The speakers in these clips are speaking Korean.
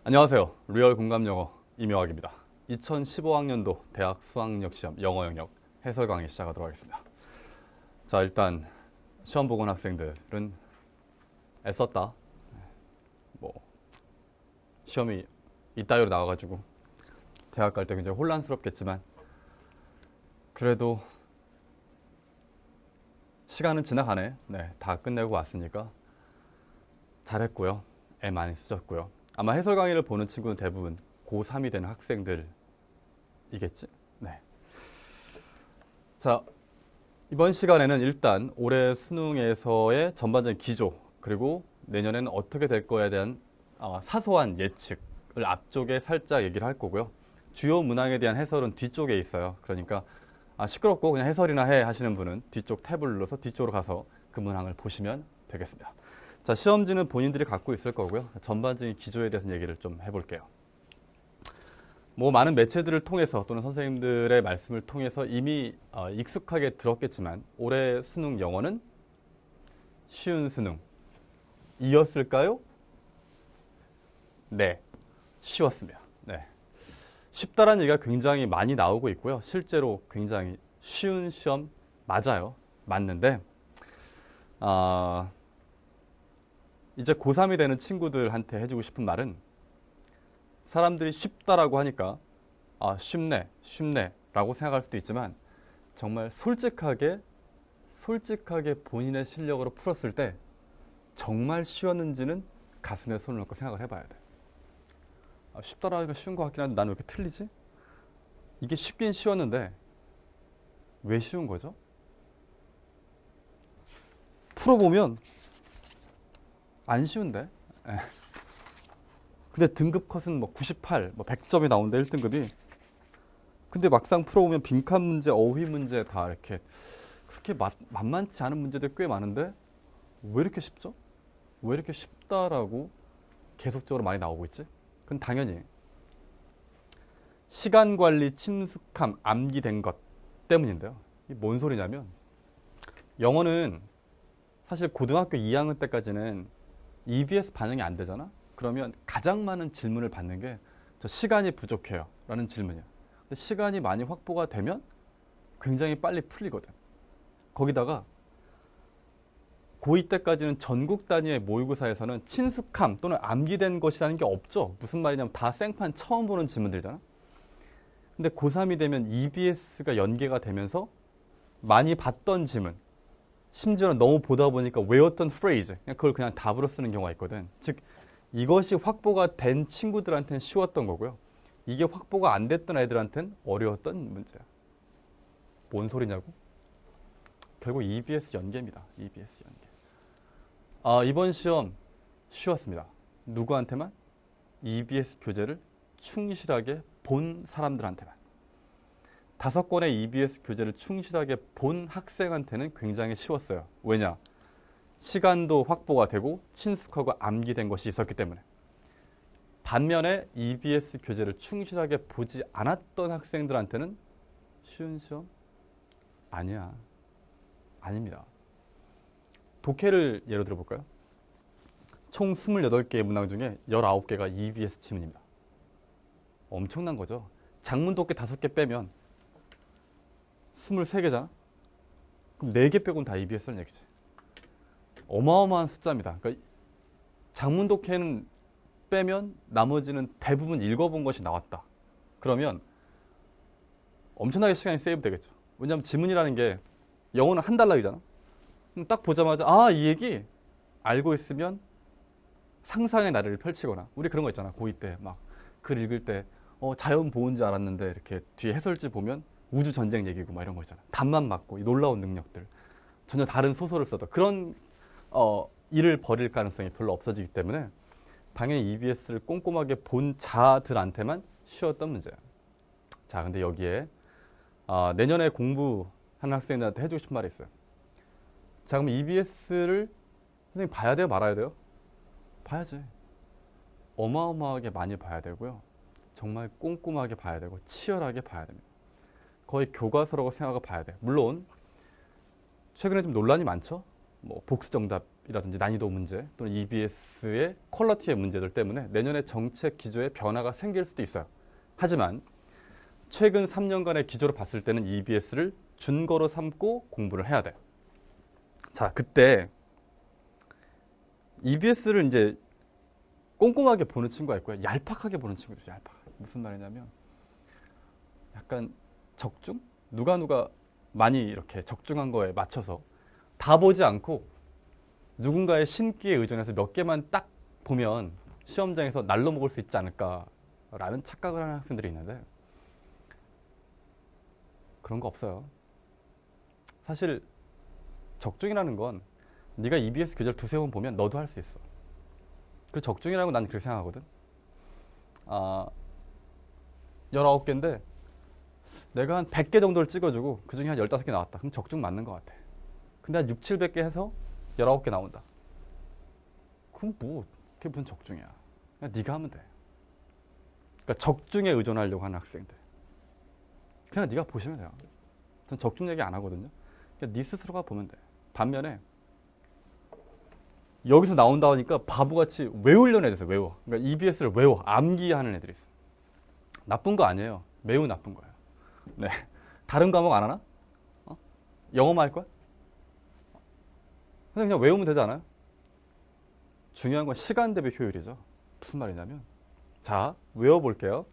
안녕하세요. 리얼 공감 영어 이명학입니다. 2015학년도 대학 수학력 시험 영어 영역 해설 강의 시작하도록 하겠습니다. 자, 일단 시험 보고 온 학생들은 애썼다. 뭐 시험이 이따위로 나와가지고 대학 갈 때 굉장히 혼란스럽겠지만 그래도 시간은 지나가네. 네, 다 끝내고 왔으니까 잘했고요. 애 많이 쓰셨고요. 아마 해설 강의를 보는 친구는 대부분 고3이 되는 학생들이겠지? 네. 자, 이번 시간에는 일단 올해 수능에서의 전반적인 기조, 그리고 내년에는 어떻게 될 거에 대한 사소한 예측을 앞쪽에 살짝 얘기를 할 거고요. 주요 문항에 대한 해설은 뒤쪽에 있어요. 그러니까 시끄럽고 그냥 해설이나 해 하시는 분은 뒤쪽 탭을 눌러서 뒤쪽으로 가서 그 문항을 보시면 되겠습니다. 자, 시험지는 본인들이 갖고 있을 거고요. 전반적인 기조에 대해서 얘기를 좀 해볼게요. 뭐 많은 매체들을 통해서 또는 선생님들의 말씀을 통해서 이미 익숙하게 들었겠지만 올해 수능 영어는 쉬운 수능이었을까요? 네, 쉬웠습니다. 네. 쉽다라는 얘기가 굉장히 많이 나오고 있고요. 실제로 굉장히 쉬운 시험 맞아요. 맞는데 이제 고3이 되는 친구들한테 해주고 싶은 말은 사람들이 쉽다라고 하니까 쉽네 라고 생각할 수도 있지만 정말 솔직하게 본인의 실력으로 풀었을 때 정말 쉬웠는지는 가슴에 손을 얹고 생각을 해봐야 돼. 쉽다라고 하니까 쉬운 것 같긴 한데 나는 왜 이렇게 틀리지? 이게 쉽긴 쉬웠는데 왜 쉬운 거죠? 풀어보면 안 쉬운데? 근데 등급 컷은 뭐 98, 뭐 100점이 나오는데 1등급이. 근데 막상 풀어보면 빈칸 문제, 어휘 문제 다 이렇게 그렇게 만만치 않은 문제들 꽤 많은데 왜 이렇게 쉽죠? 왜 이렇게 쉽다라고 계속적으로 많이 나오고 있지? 그건 당연히 시간 관리 친숙함, 암기된 것 때문인데요. 이게 뭔 소리냐면 영어는 사실 고등학교 2학년 때까지는 EBS 반영이 안 되잖아? 그러면 가장 많은 질문을 받는 게 저 시간이 부족해요 라는 질문이야. 근데 시간이 많이 확보가 되면 굉장히 빨리 풀리거든. 거기다가 고2 때까지는 전국 단위의 모의고사에서는 친숙함 또는 암기된 것이라는 게 없죠. 무슨 말이냐면 다 생판 처음 보는 질문들이잖아. 근데 고3이 되면 EBS가 연계가 되면서 많이 봤던 질문, 심지어는 너무 보다 보니까 외웠던 phrase, 그걸 그냥 답으로 쓰는 경우가 있거든. 즉 이것이 확보가 된 친구들한테는 쉬웠던 거고요. 이게 확보가 안 됐던 애들한테는 어려웠던 문제야. 뭔 소리냐고? 결국 EBS 연계입니다. EBS 연계. 이번 시험 쉬웠습니다. 누구한테만? EBS 교재를 충실하게 본 사람들한테만. 5권의 EBS 교재를 충실하게 본 학생한테는 굉장히 쉬웠어요. 왜냐? 시간도 확보가 되고 친숙하고 암기된 것이 있었기 때문에. 반면에 EBS 교재를 충실하게 보지 않았던 학생들한테는 쉬운 시험? 아니야. 아닙니다. 독해를 예로 들어볼까요? 총 28개의 문항 중에 19개가 EBS 지문입니다. 엄청난 거죠. 장문 독해 5개 빼면 23개잖아? 그럼 4개 빼고는 다 EBS라는 얘기지. 어마어마한 숫자입니다. 그러니까 장문 독해는 빼면 나머지는 대부분 읽어본 것이 나왔다. 그러면 엄청나게 시간이 세이브 되겠죠. 왜냐하면 지문이라는 게 영어는 한 단락이잖아. 그럼 딱 보자마자 이 얘기 알고 있으면 상상의 나래를 펼치거나 우리 그런 거 있잖아. 고2 때 막 글 읽을 때 자연 보호인 줄 알았는데 이렇게 뒤에 해설지 보면 우주 전쟁 얘기고 막 이런 거 있잖아. 답만 맞고 이 놀라운 능력들 전혀 다른 소설을 써도 그런 일을 벌일 가능성이 별로 없어지기 때문에 당연히 EBS를 꼼꼼하게 본 자들한테만 쉬웠던 문제야. 자, 근데 여기에 내년에 공부하는 학생들한테 해주고 싶은 말이 있어요. 자, 그럼 EBS를 선생님 봐야 돼요? 말아야 돼요? 봐야지. 어마어마하게 많이 봐야 되고요. 정말 꼼꼼하게 봐야 되고 치열하게 봐야 됩니다. 거의 교과서라고 생각하고 봐야 돼요. 물론 최근에 좀 논란이 많죠? 뭐 복수 정답이라든지 난이도 문제 또는 EBS의 퀄리티의 문제들 때문에 내년에 정책 기조에 변화가 생길 수도 있어요. 하지만 최근 3년간의 기조로 봤을 때는 EBS를 준거로 삼고 공부를 해야 돼요. 자, 그때 EBS를 이제 꼼꼼하게 보는 친구가 있고요. 얄팍하게 보는 친구죠. 얄팍하게. 무슨 말이냐면 약간 적중? 누가 많이 이렇게 적중한 거에 맞춰서 다 보지 않고 누군가의 신기에 의존해서 몇 개만 딱 보면 시험장에서 날로 먹을 수 있지 않을까라는 착각을 하는 학생들이 있는데 그런 거 없어요. 사실 적중이라는 건 네가 EBS 교재를 두세 번 보면 너도 할 수 있어. 그 적중이라고 난 그렇게 생각하거든. 19개인데 내가 한 100개 정도를 찍어주고 그 중에 한 15개 나왔다. 그럼 적중 맞는 것 같아. 근데 한 6, 700개 해서 19개 나온다. 그럼 뭐 그게 무슨 적중이야. 그냥 네가 하면 돼. 그러니까 적중에 의존하려고 하는 학생들. 그냥 네가 보시면 돼요. 전 적중 얘기 안 하거든요. 그냥 네 스스로가 보면 돼. 반면에 여기서 나온다 하니까 바보같이 외우려는 애들 있어요. 외워. 그러니까 EBS를 외워. 암기하는 애들이 있어요. 나쁜 거 아니에요. 매우 나쁜 거예요. 네. 다른 과목 안 하나? 영어만 할 거야? 그냥 외우면 되지 않아요? 중요한 건 시간 대비 효율이죠. 무슨 말이냐면 자, 외워볼게요.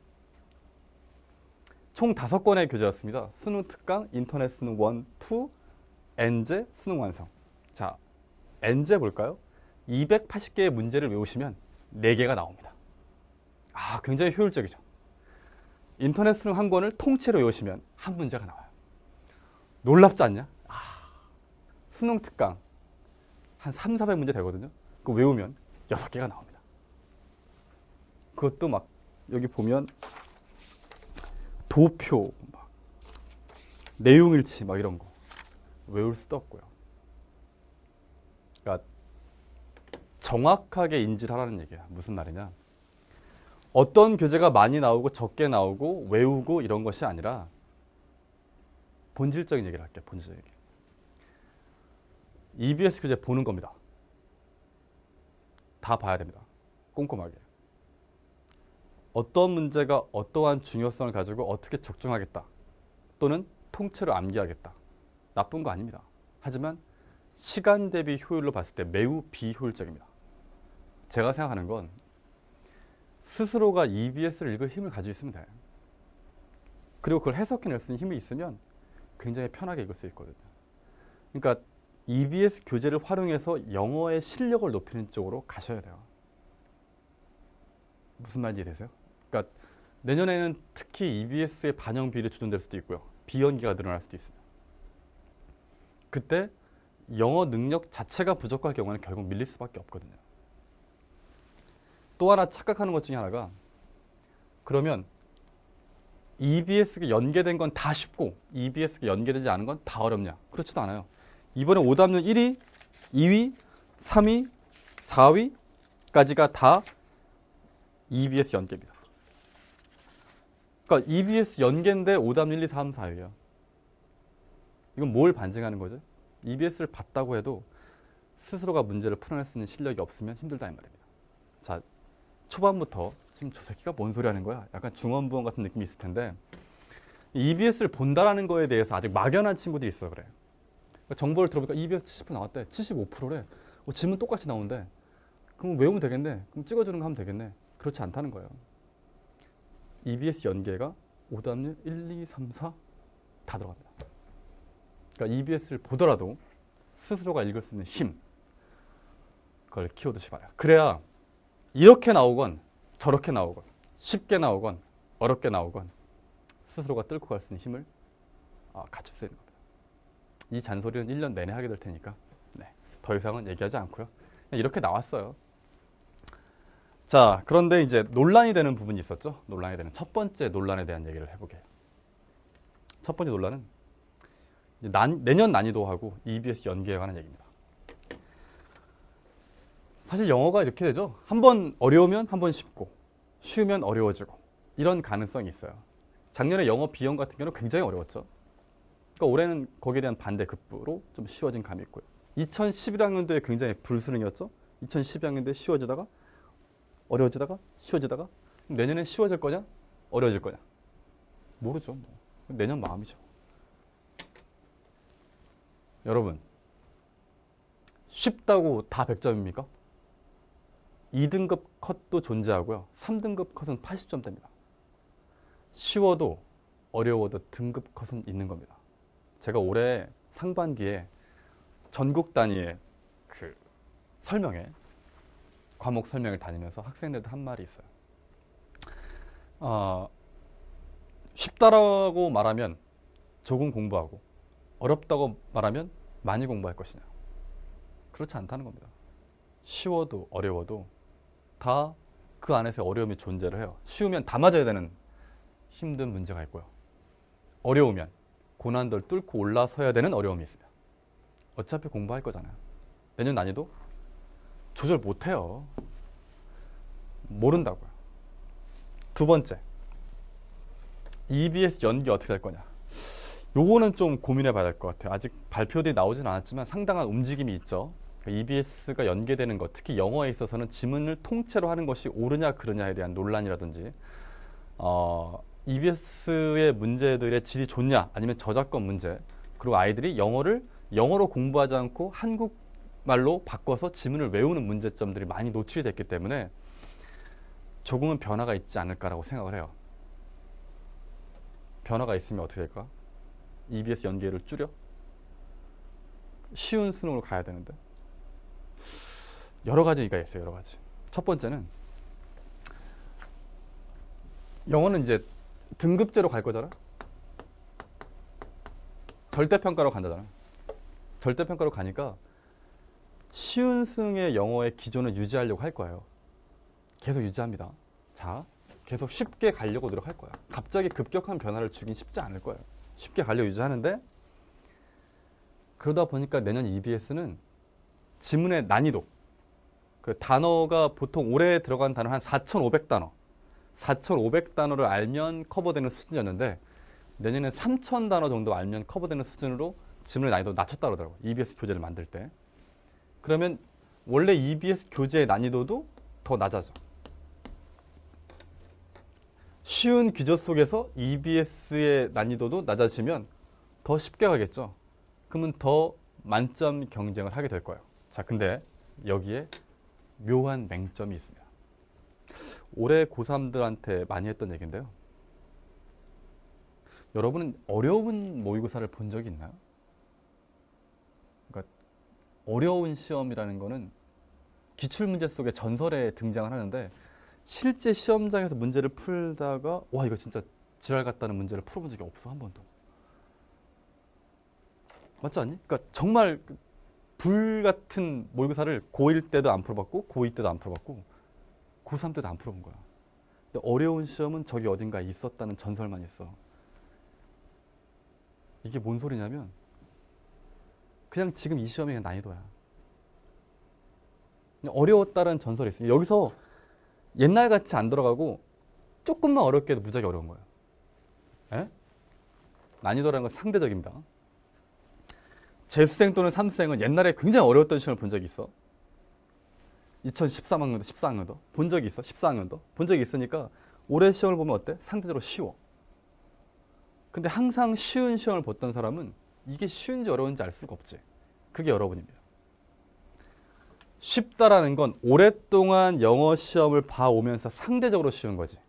총 5권의 교재였습니다. 수능 특강, 인터넷 수능 1, 2, 엔제, 수능 완성. 자, 엔제 볼까요? 280개의 문제를 외우시면 4개가 나옵니다. 굉장히 효율적이죠. 인터넷 수능 한 권을 통째로 외우시면 한 문제가 나와요. 놀랍지 않냐? 수능 특강 한 3, 400문제 되거든요. 그거 외우면 6개가 나옵니다. 그것도 막 여기 보면 도표, 막 내용일치 막 이런 거 외울 수도 없고요. 그러니까 정확하게 인지를 하라는 얘기야. 무슨 말이냐? 어떤 교재가 많이 나오고 적게 나오고 외우고 이런 것이 아니라 본질적인 얘기를 할게요. 본질적인 얘기. EBS 교재 보는 겁니다. 다 봐야 됩니다. 꼼꼼하게. 어떤 문제가 어떠한 중요성을 가지고 어떻게 적중하겠다. 또는 통째로 암기하겠다. 나쁜 거 아닙니다. 하지만 시간 대비 효율로 봤을 때 매우 비효율적입니다. 제가 생각하는 건 스스로가 EBS를 읽을 힘을 가지고 있으면 돼요. 그리고 그걸 해석해낼 수 있는 힘이 있으면 굉장히 편하게 읽을 수 있거든요. 그러니까 EBS 교재를 활용해서 영어의 실력을 높이는 쪽으로 가셔야 돼요. 무슨 말인지 이해되세요? 그러니까 내년에는 특히 EBS의 반영 비율이 조정될 수도 있고요. 비연기가 늘어날 수도 있습니다. 그때 영어 능력 자체가 부족할 경우는 결국 밀릴 수밖에 없거든요. 또 하나 착각하는 것 중에 하나가 그러면 EBS가 연계된 건 다 쉽고 EBS가 연계되지 않은 건 다 어렵냐? 그렇지도 않아요. 이번에 오답률 1위, 2위, 3위, 4위까지가 다 EBS 연계입니다. 그러니까 EBS 연계인데 오답률 1, 2, 3, 4위야. 이건 뭘 반증하는 거죠? EBS를 봤다고 해도 스스로가 문제를 풀어낼 수 있는 실력이 없으면 힘들다 이 말입니다. 자, 초반부터 지금 저 새끼가 뭔 소리 하는 거야? 약간 중언부언 같은 느낌이 있을 텐데 EBS를 본다라는 거에 대해서 아직 막연한 친구들이 있어 그래. 그러니까 정보를 들어보니까 EBS 70% 나왔대. 75%래. 질문 똑같이 나오는데 그럼 외우면 되겠네. 그럼 찍어주는 거 하면 되겠네. 그렇지 않다는 거예요. EBS 연계가 오답률 1, 2, 3, 4 다 들어갑니다. 그러니까 EBS를 보더라도 스스로가 읽을 수 있는 힘 그걸 키워두시 바라요. 그래야 이렇게 나오건 저렇게 나오건 쉽게 나오건 어렵게 나오건 스스로가 뚫고 갈 수 있는 힘을 갖출 수 있는 겁니다. 이 잔소리는 1년 내내 하게 될 테니까 더 이상은 얘기하지 않고요. 그냥 이렇게 나왔어요. 자, 그런데 이제 논란이 되는 부분이 있었죠. 논란이 되는 첫 번째 논란에 대한 얘기를 해보게. 첫 번째 논란은 내년 난이도하고 EBS 연계에 관한 얘기입니다. 사실 영어가 이렇게 되죠. 한 번 어려우면 한 번 쉽고 쉬우면 어려워지고 이런 가능성이 있어요. 작년에 영어 B형 같은 경우는 굉장히 어려웠죠. 그러니까 올해는 거기에 대한 반대 급부로 좀 쉬워진 감이 있고요. 2011학년도에 굉장히 불수능이었죠. 2012학년도에 쉬워지다가 어려워지다가 쉬워지다가 내년에 쉬워질 거냐? 어려워질 거냐? 모르죠. 뭐. 내년 마음이죠. 여러분, 쉽다고 다 100점입니까? 2등급 컷도 존재하고요. 3등급 컷은 80점대입니다. 쉬워도 어려워도 등급 컷은 있는 겁니다. 제가 올해 상반기에 전국 단위의 그 설명회, 과목 설명을 다니면서 학생들도 한 말이 있어요. 쉽다라고 말하면 조금 공부하고 어렵다고 말하면 많이 공부할 것이냐. 그렇지 않다는 겁니다. 쉬워도 어려워도 다 그 안에서 어려움이 존재를 해요. 쉬우면 다 맞아야 되는 힘든 문제가 있고요. 어려우면 고난도를 뚫고 올라서야 되는 어려움이 있습니다. 어차피 공부할 거잖아요. 내년 난이도 조절 못해요. 모른다고요. 두 번째, EBS 연계 어떻게 될 거냐. 요거는 좀 고민해 봐야 될 것 같아요. 아직 발표들이 나오진 않았지만 상당한 움직임이 있죠. EBS가 연계되는 것, 특히 영어에 있어서는 지문을 통째로 하는 것이 옳으냐 그르냐에 대한 논란이라든지 EBS의 문제들의 질이 좋냐 아니면 저작권 문제, 그리고 아이들이 영어를 영어로 공부하지 않고 한국말로 바꿔서 지문을 외우는 문제점들이 많이 노출이 됐기 때문에 조금은 변화가 있지 않을까라고 생각을 해요. 변화가 있으면 어떻게 될까? EBS 연계를 줄여? 쉬운 수능으로 가야 되는데. 여러 가지가 있어요. 여러 가지. 첫 번째는 영어는 이제 등급제로 갈 거잖아. 절대평가로 간다잖아. 절대평가로 가니까 쉬운 수능의 영어의 기존을 유지하려고 할 거예요. 계속 유지합니다. 자, 계속 쉽게 가려고 노력할 거야. 갑자기 급격한 변화를 주긴 쉽지 않을 거예요. 쉽게 가려고 유지하는데 그러다 보니까 내년 EBS는 지문의 난이도, 그 단어가 보통 올해 들어간 단어 한 4,500단어, 4,500단어를 알면 커버되는 수준이었는데 내년에 3,000단어 정도 알면 커버되는 수준으로 지문의 난이도를 낮췄다 그러더라고요. EBS 교재를 만들 때. 그러면 원래 EBS 교재의 난이도도 더 낮아져. 쉬운 규제 속에서 EBS의 난이도도 낮아지면 더 쉽게 가겠죠. 그러면 더 만점 경쟁을 하게 될 거예요. 자, 근데 여기에 묘한 맹점이 있습니다. 올해 고3들한테 많이 했던 얘기인데요. 여러분은 어려운 모의고사를 본 적이 있나요? 그러니까 어려운 시험이라는 거는 기출문제 속에 전설에 등장을 하는데 실제 시험장에서 문제를 풀다가 와 이거 진짜 지랄 같다는 문제를 풀어본 적이 없어. 한 번도. 맞지 않니? 그러니까 정말 불같은 모의고사를 고1 때도 안 풀어봤고 고2 때도 안 풀어봤고 고3 때도 안 풀어본 거야. 근데 어려운 시험은 저기 어딘가에 있었다는 전설만 있어. 이게 뭔 소리냐면 그냥 지금 이 시험이 그냥 난이도야. 어려웠다는 전설이 있어요. 여기서 옛날같이 안 들어가고 조금만 어렵게 해도 무지하게 어려운 거예요. 에? 난이도라는 건 상대적입니다. 재수생 또는 삼수생은 옛날에 굉장히 어려웠던 시험을 본 적이 있어. 2013학년도, 14학년도 본 적이 있어. 14학년도 본 적이 있으니까 올해 시험을 보면 어때? 상대적으로 쉬워. 근데 항상 쉬운 시험을 봤던 사람은 이게 쉬운지 어려운지 알 수가 없지. 그게 여러분입니다. 쉽다라는 건 오랫동안 영어 시험을 봐오면서 상대적으로 쉬운 거지.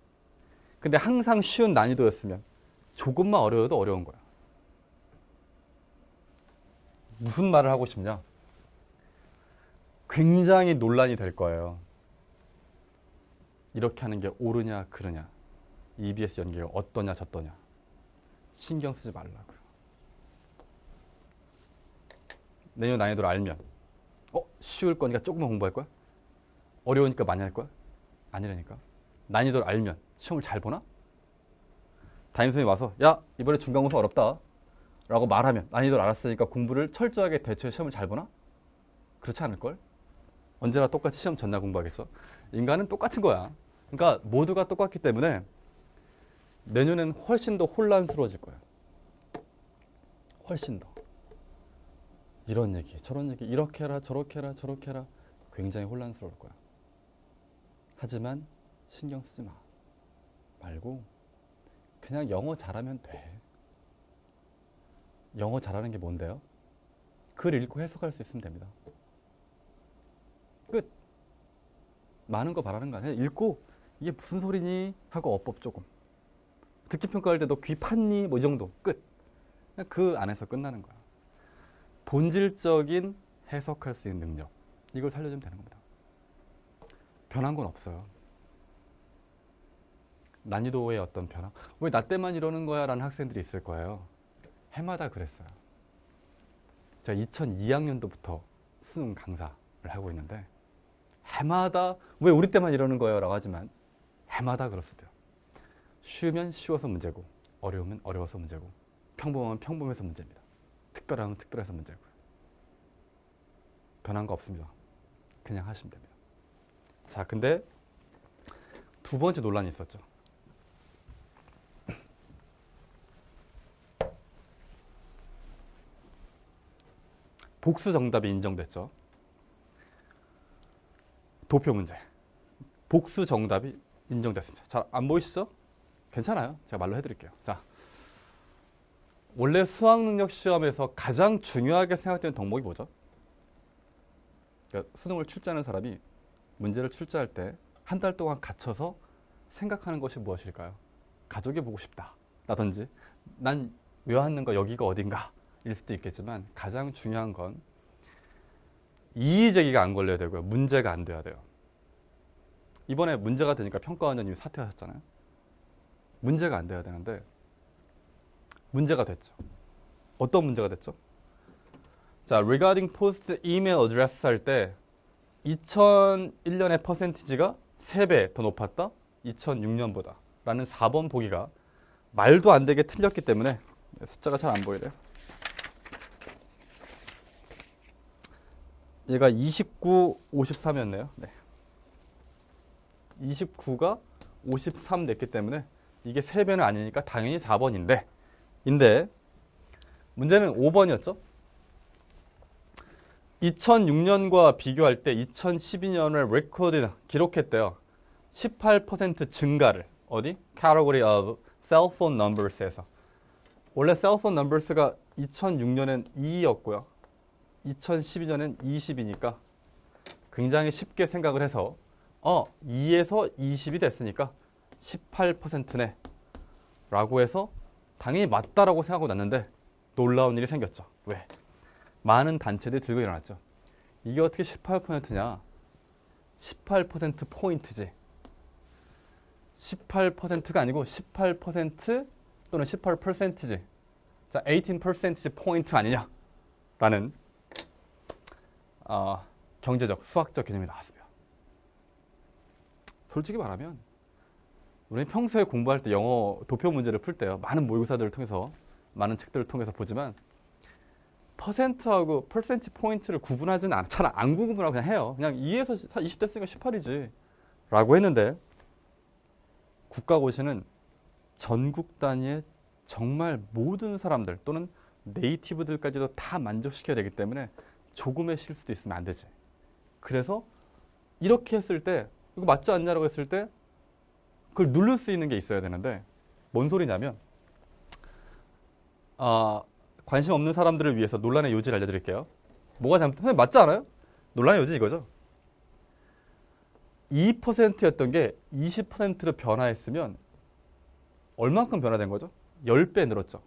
근데 항상 쉬운 난이도였으면 조금만 어려워도 어려운 거야. 무슨 말을 하고 싶냐? 굉장히 논란이 될 거예요. 이렇게 하는 게 옳으냐 그르냐, EBS 연계가 어떠냐 저떠냐 신경 쓰지 말라고요. 내년 난이도를 알면 쉬울 거니까 조금만 공부할 거야? 어려우니까 많이 할 거야? 아니라니까. 난이도를 알면 시험을 잘 보나? 담임선생님이 와서 야 이번에 중간고사 어렵다 라고 말하면 난이도를 알았으니까 공부를 철저하게 대처해 시험을 잘 보나? 그렇지 않을걸? 언제나 똑같이 시험 전날 공부하겠죠. 인간은 똑같은 거야. 그러니까 모두가 똑같기 때문에 내년엔 훨씬 더 혼란스러워질 거예요. 훨씬 더. 이런 얘기, 저런 얘기, 이렇게 해라, 저렇게 해라, 저렇게 해라. 굉장히 혼란스러울 거야. 하지만 신경 쓰지 말고 그냥 영어 잘하면 돼. 영어 잘하는 게 뭔데요? 글 읽고 해석할 수 있으면 됩니다. 끝. 많은 거 바라는 거 아니야. 읽고 이게 무슨 소리니 하고 어법 조금. 듣기 평가할 때 너 귀 팠니? 뭐 이 정도. 끝. 그냥 그 안에서 끝나는 거야. 본질적인 해석할 수 있는 능력. 이걸 살려주면 되는 겁니다. 변한 건 없어요. 난이도의 어떤 변화? 왜 나 때만 이러는 거야? 라는 학생들이 있을 거예요. 해마다 그랬어요. 제가 2002학년도부터 수능 강사를 하고 있는데 해마다 왜 우리 때만 이러는 거예요? 라고 하지만 해마다 그렇습니다. 쉬우면 쉬워서 문제고 어려우면 어려워서 문제고 평범하면 평범해서 문제입니다. 특별하면 특별해서 문제고요. 변한 거 없습니다. 그냥 하시면 됩니다. 자, 근데 두 번째 논란이 있었죠. 복수 정답이 인정됐죠. 도표 문제. 복수 정답이 인정됐습니다. 잘 안 보이시죠? 괜찮아요. 제가 말로 해드릴게요. 자, 원래 수학능력 시험에서 가장 중요하게 생각되는 덕목이 뭐죠? 그러니까 수능을 출제하는 사람이 문제를 출제할 때 한 달 동안 갇혀서 생각하는 것이 무엇일까요? 가족이 보고 싶다. 라든지 난 외웠는 거 여기가 어딘가 일 수도 있겠지만 가장 중요한 건 이의제기가 안 걸려야 되고요. 문제가 안 돼야 돼요. 이번에 문제가 되니까 평가원장님이 사퇴하셨잖아요. 문제가 안 돼야 되는데 문제가 됐죠. 어떤 문제가 됐죠? 자, regarding post email address 할 때 2001년의 퍼센티지가 3배 더 높았다? 2006년보다 라는 4번 보기가 말도 안 되게 틀렸기 때문에 숫자가 잘 안 보이네요. 얘가 29, 53이었네요. 네. 29가 53 냈기 때문에 이게 3배는 아니니까 당연히 4번인데 문제는 5번이었죠. 2006년과 비교할 때 2012년을 레코드 기록했대요. 18% 증가를 어디? Category of cell phone numbers에서. 원래 cell phone numbers가 2006년엔 2였고요. 2012년엔 20이니까 굉장히 쉽게 생각을 해서 2에서 20이 됐으니까 18%네 라고 해서 당연히 맞다라고 생각하고 났는데 놀라운 일이 생겼죠. 왜? 많은 단체들이 들고 일어났죠. 이게 어떻게 18%냐? 18%포인트지. 18%가 아니고 18% 또는 18%지. 자, 18% 포인트 아니냐? 라는 경제적, 수학적 개념이 나왔습니다. 솔직히 말하면 우리는 평소에 공부할 때 영어 도표 문제를 풀 때요. 많은 모의고사들을 통해서, 많은 책들을 통해서 보지만 퍼센트하고 퍼센트 포인트를 구분하지는 않아. 잘 안 구분하고 그냥 해요. 그냥 2에서 20 됐으니까 18이지. 라고 했는데 국가고시는 전국 단위의 정말 모든 사람들 또는 네이티브들까지도 다 만족시켜야 되기 때문에 조금의 실수도 있으면 안 되지. 그래서 이렇게 했을 때 이거 맞지 않냐라고 했을 때 그걸 누를 수 있는 게 있어야 되는데 뭔 소리냐면 관심 없는 사람들을 위해서 논란의 요지를 알려드릴게요. 뭐가 선생님 맞지 않아요? 논란의 요지 이거죠. 2%였던 게 20%로 변화했으면 얼만큼 변화된 거죠? 10배 늘었죠.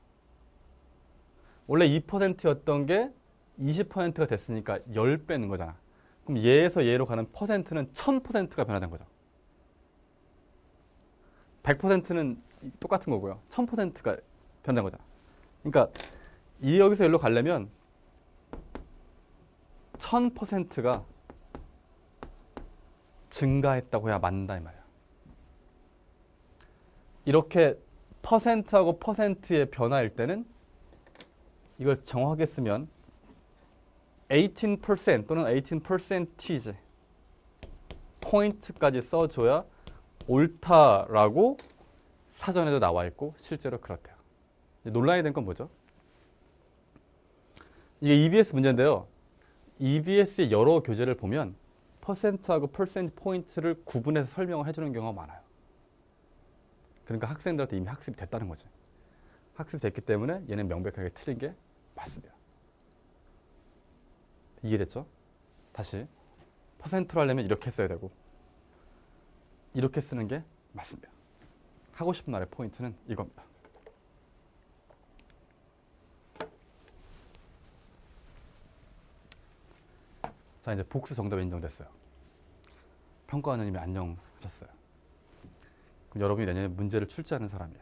원래 2%였던 게 20%가 됐으니까 10배는 거잖아. 그럼 얘에서 얘로 가는 퍼센트는 1000%가 변화된 거죠. 100%는 똑같은 거고요. 1000%가 변화된 거잖아. 그러니까 여기서 여기로 가려면 1000%가 증가했다고 해야 맞는다 이 말이야. 이렇게 퍼센트하고 퍼센트의 변화일 때는 이걸 정확하게 쓰면 18% 또는 18% 포인트까지 써줘야 옳다라고 사전에도 나와 있고 실제로 그렇대요. 논란이 된 건 뭐죠? 이게 EBS 문제인데요. EBS의 여러 교재를 보면 퍼센트하고 퍼센트 포인트를 구분해서 설명을 해주는 경우가 많아요. 그러니까 학생들한테 이미 학습이 됐다는 거지. 학습이 됐기 때문에 얘는 명백하게 틀린 게 맞습니다. 이해됐죠? 다시 퍼센트로 하려면 이렇게 써야 되고 이렇게 쓰는 게 맞습니다. 하고 싶은 말의 포인트는 이겁니다. 자, 이제 복수 정답이 인정됐어요. 평가원장님이 안녕하셨어요. 그럼 여러분이 내년에 문제를 출제하는 사람이야.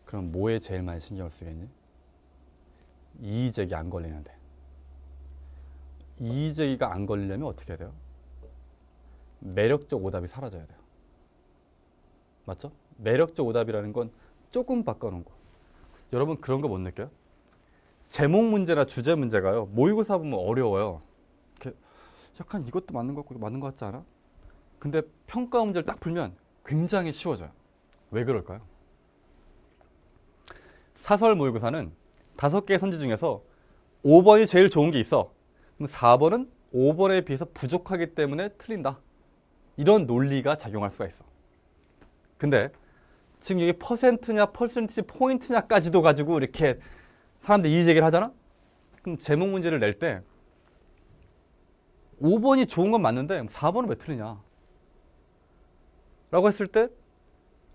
그럼 뭐에 제일 많이 신경을 쓰겠니? 이의제기 안 걸리는데. 이의제기가 안 걸리려면 어떻게 해야 돼요? 매력적 오답이 사라져야 돼요. 맞죠? 매력적 오답이라는 건 조금 바꿔놓은 거. 여러분 그런 거 못 느껴요? 제목 문제나 주제 문제가요. 모의고사 보면 어려워요. 이렇게 약간 이것도 맞는 것 같고 맞는 것 같지 않아? 근데 평가 문제를 딱 풀면 굉장히 쉬워져요. 왜 그럴까요? 사설 모의고사는 5개의 선지 중에서 5번이 제일 좋은 게 있어. 그럼 4번은 5번에 비해서 부족하기 때문에 틀린다. 이런 논리가 작용할 수가 있어. 근데 지금 여기 퍼센트냐 퍼센티지 포인트냐까지도 가지고 이렇게 사람들이 이의제기를 하잖아? 그럼 제목 문제를 낼 때 5번이 좋은 건 맞는데 4번은 왜 틀리냐? 라고 했을 때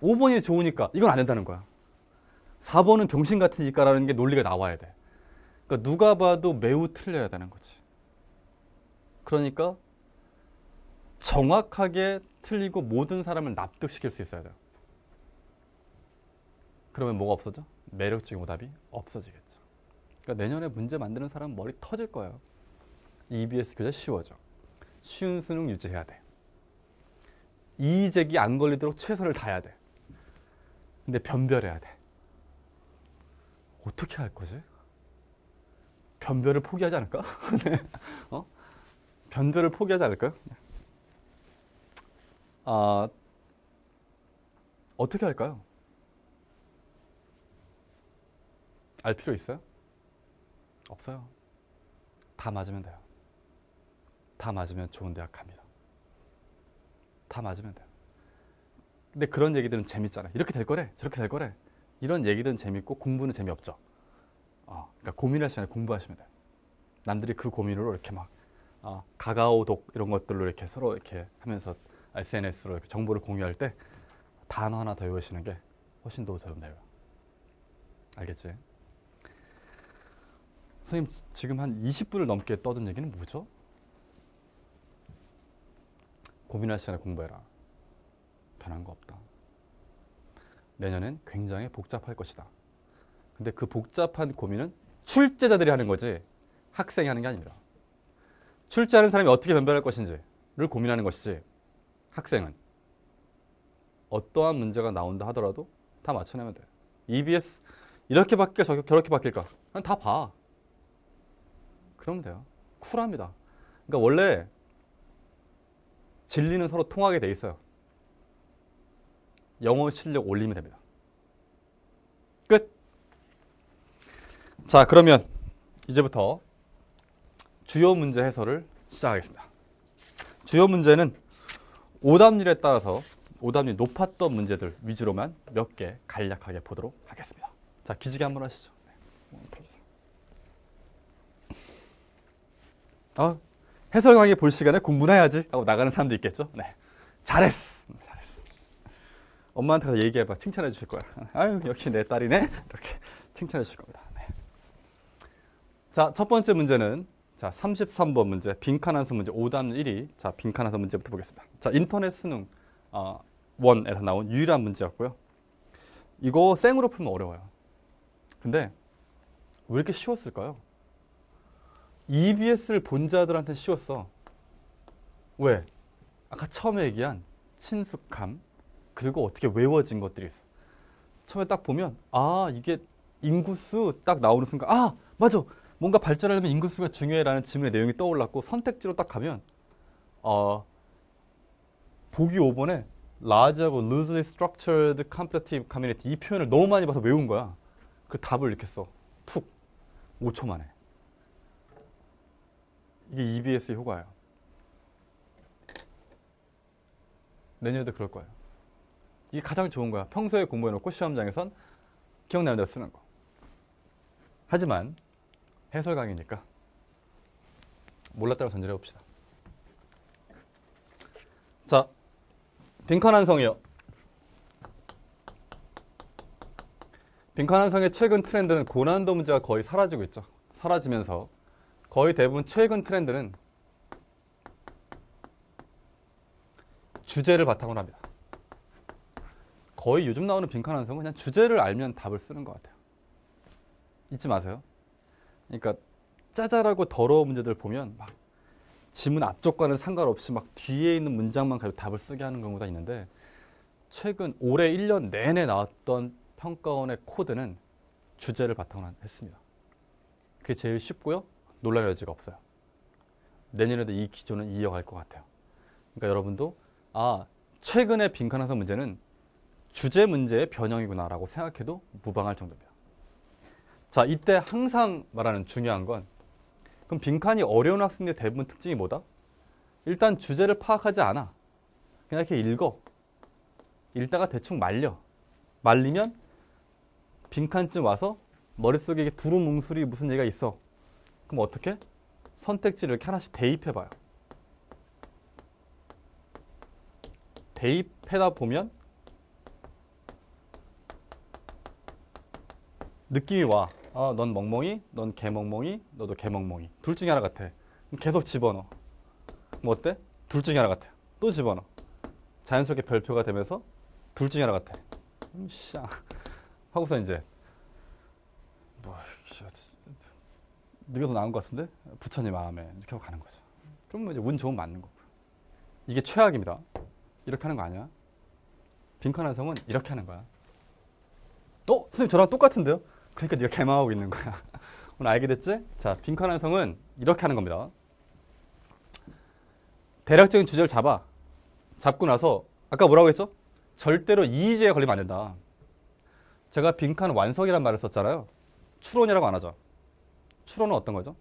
5번이 좋으니까 이건 안 된다는 거야. 4번은 병신 같으니까라는 게 논리가 나와야 돼. 그러니까 누가 봐도 매우 틀려야 되는 거지. 그러니까 정확하게 틀리고 모든 사람을 납득시킬 수 있어야 돼요. 그러면 뭐가 없어져? 매력적인 오답이 없어지겠죠. 그러니까 내년에 문제 만드는 사람 머리 터질 거예요. EBS 교재 쉬워져. 쉬운 수능 유지해야 돼. 이의제기 안 걸리도록 최선을 다해야 돼. 근데 변별해야 돼. 어떻게 할 거지? 변별을 포기하지 않을까? 네. 변별을 포기하지 않을까요? 어떻게 할까요? 알 필요 있어요? 없어요. 다 맞으면 돼요. 다 맞으면 좋은 대학 갑니다. 다 맞으면 돼요. 근데 그런 얘기들은 재밌잖아요. 이렇게 될 거래, 저렇게 될 거래. 이런 얘기들은 재밌고 공부는 재미없죠. 그러니까 고민할 시간에 공부하시면 돼요. 남들이 그 고민으로 이렇게 막 가가오독 이런 것들로 이렇게 서로 이렇게 하면서 SNS로 이렇게 정보를 공유할 때 단어 하나 더 외우시는 게 훨씬 더 도움 돼요. 알겠지? 선생님 지금 한 20분을 넘게 떠든 얘기는 뭐죠? 고민할 시간에 공부해라. 변한 거 없다. 내년엔 굉장히 복잡할 것이다. 근데 그 복잡한 고민은 출제자들이 하는 거지 학생이 하는 게 아닙니다. 출제하는 사람이 어떻게 변별할 것인지를 고민하는 것이지 학생은 어떠한 문제가 나온다 하더라도 다 맞춰내면 돼요. EBS 이렇게 바뀔까 저렇게 바뀔까 그냥 다 봐. 그러면 돼요. 쿨합니다. 그러니까 원래 진리는 서로 통하게 돼 있어요. 영어 실력 올리면 됩니다. 끝. 자, 그러면 이제부터 주요 문제 해설을 시작하겠습니다. 주요 문제는 오답률에 따라서 오답률이 높았던 문제들 위주로만 몇 개 간략하게 보도록 하겠습니다. 자, 기지개 한번 하시죠. 해설 강의 볼 시간에 공부나 해야지 하고 나가는 사람도 있겠죠. 네, 잘했어. 엄마한테 가서 얘기해봐. 칭찬해 주실 거야. 아유, 역시 내 딸이네. 이렇게 칭찬해 주실 겁니다. 네. 자, 첫 번째 문제는 자 33번 문제 빈칸 한수 문제 오답률 1위. 자, 빈칸 한수 문제부터 보겠습니다. 자, 인터넷 수능 1에서 나온 유일한 문제였고요. 이거 생으로 풀면 어려워요. 근데 왜 이렇게 쉬웠을까요? EBS를 본 자들한테 쉬웠어. 왜? 아까 처음에 얘기한 친숙함 그리고 어떻게 외워진 것들이 있어. 처음에 딱 보면 이게 인구수 딱 나오는 순간 맞아. 뭔가 발전하려면 인구수가 중요해라는 질문의 내용이 떠올랐고 선택지로 딱 가면 보기 5번에 large하고 loosely structured competitive community 이 표현을 너무 많이 봐서 외운 거야. 그 답을 이렇게 써. 툭. 5초 만에. 이게 EBS의 효과예요. 내년에도 그럴 거예요. 이게 가장 좋은 거야. 평소에 공부해놓고 시험장에선 기억나는 대로 쓰는 거. 하지만 해설 강의니까 몰랐다고 전제를 해봅시다. 자, 빈칸한성이요. 빈칸한성의 최근 트렌드는 고난도 문제가 거의 사라지고 있죠. 사라지면서 거의 대부분 최근 트렌드는 주제를 바탕으로 합니다. 거의 요즘 나오는 빈칸한성은 그냥 주제를 알면 답을 쓰는 것 같아요. 잊지 마세요. 그러니까 짜잘하고 더러운 문제들 보면 막 지문 앞쪽과는 상관없이 막 뒤에 있는 문장만 가지고 답을 쓰게 하는 경우가 있는데, 최근 올해 1년 내내 나왔던 평가원의 코드는 주제를 바탕으로 했습니다. 그게 제일 쉽고요. 논란의 여지가 없어요. 내년에도 이 기조는 이어갈 것 같아요. 그러니까 여러분도 최근의 빈칸한성 문제는 주제 문제의 변형이구나 라고 생각해도 무방할 정도입니다. 자, 이때 항상 말하는 중요한 건, 그럼 빈칸이 어려운 학생들의 대부분 특징이 뭐다? 일단 주제를 파악하지 않아. 그냥 이렇게 읽어. 읽다가 대충 말리면 빈칸쯤 와서 머릿속에 이게 두루뭉술이 무슨 얘기가 있어. 그럼 어떻게? 선택지를 이렇게 하나씩 대입해봐요. 대입하다 보면 느낌이 와. 넌 멍멍이, 넌 개멍멍이, 너도 개멍멍이. 둘 중에 하나 같아. 계속 집어넣어. 뭐 어때? 둘 중에 하나 같아. 또 집어넣어. 자연스럽게 별표가 되면서 둘 중에 하나 같아. 하고서 이제 네가 더 나은 것 같은데? 부처님 마음에 이렇게 하고 가는 거죠. 그럼 이제 운 좋으면 맞는 거고. 이게 최악입니다. 이렇게 하는 거 아니야? 빈칸한성은 이렇게 하는 거야. 선생님 저랑 똑같은데요? 그러니까 네가 개망하고 있는 거야. 오늘 알게 됐지? 자, 빈칸한성은 이렇게 하는 겁니다. 대략적인 주제를 잡고 나서 아까 뭐라고 했죠? 절대로 이의제에 걸리면 안 된다. 제가 빈칸 완성이란 말을 썼잖아요. 추론이라고 안 하죠. 추론은 어떤 거죠?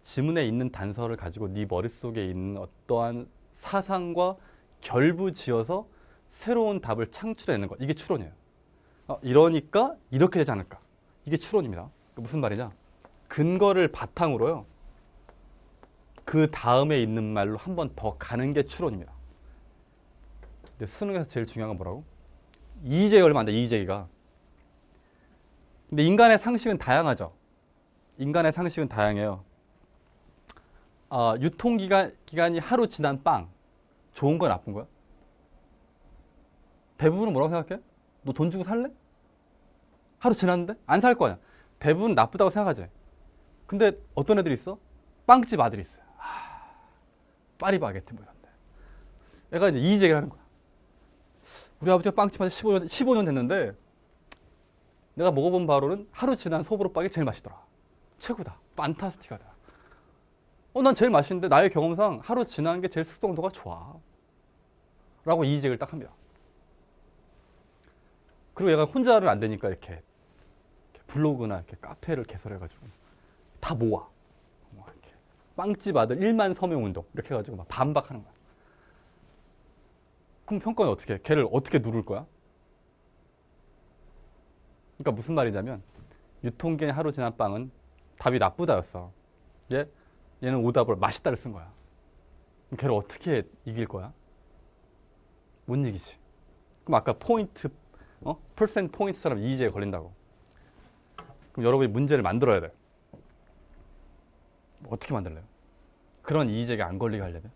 지문에 있는 단서를 가지고 네 머릿속에 있는 어떠한 사상과 결부지어서 새로운 답을 창출해내는 것. 이게 추론이에요. 이러니까 이렇게 되지 않을까. 이게 추론입니다. 무슨 말이냐? 근거를 바탕으로요. 그 다음에 있는 말로 한 번 더 가는 게 추론입니다. 근데 수능에서 제일 중요한 건 뭐라고? 이의제에 걸리면 안 돼, 이의제기가. 근데 인간의 상식은 다양하죠. 인간의 상식은 다양해요. 유통기간이 하루 지난 빵. 좋은 거야, 나쁜 거야? 대부분은 뭐라고 생각해? 너 돈 주고 살래? 하루 지났는데? 안 살 거야. 대부분 나쁘다고 생각하지. 근데 어떤 애들이 있어? 빵집 아들이 있어요. 파리바게트 뭐 이런데. 얘가 이제 이의제기를 하는 거야. 우리 아버지가 빵집 한 15년 됐는데 내가 먹어본 바로는 하루 지난 소보로빵이 제일 맛있더라. 최고다. 판타스틱하다. 난 제일 맛있는데 나의 경험상 하루 지난 게 제일 숙성도가 좋아. 라고 이의제기를 딱 합니다. 그리고 얘가 혼자는 안 되니까 이렇게 블로그나 이렇게 카페를 개설해가지고 다 모아. 이렇게 빵집 아들 1만 서명 운동 이렇게 해가지고 막 반박하는 거야. 그럼 평가는 어떻게 해? 걔를 어떻게 누를 거야? 그러니까 무슨 말이냐면 유통기한이 하루 지난 빵은 답이 나쁘다였어. 얘는 오답을 맛있다를 쓴 거야. 그럼 걔를 어떻게 이길 거야? 못 이기지. 그럼 아까 포인트, 퍼센트 포인트처럼 이의제에 걸린다고. 그럼 여러분이 문제를 만들어야 돼. 어떻게 만들래요? 그런 이의제가 안 걸리게 하려면?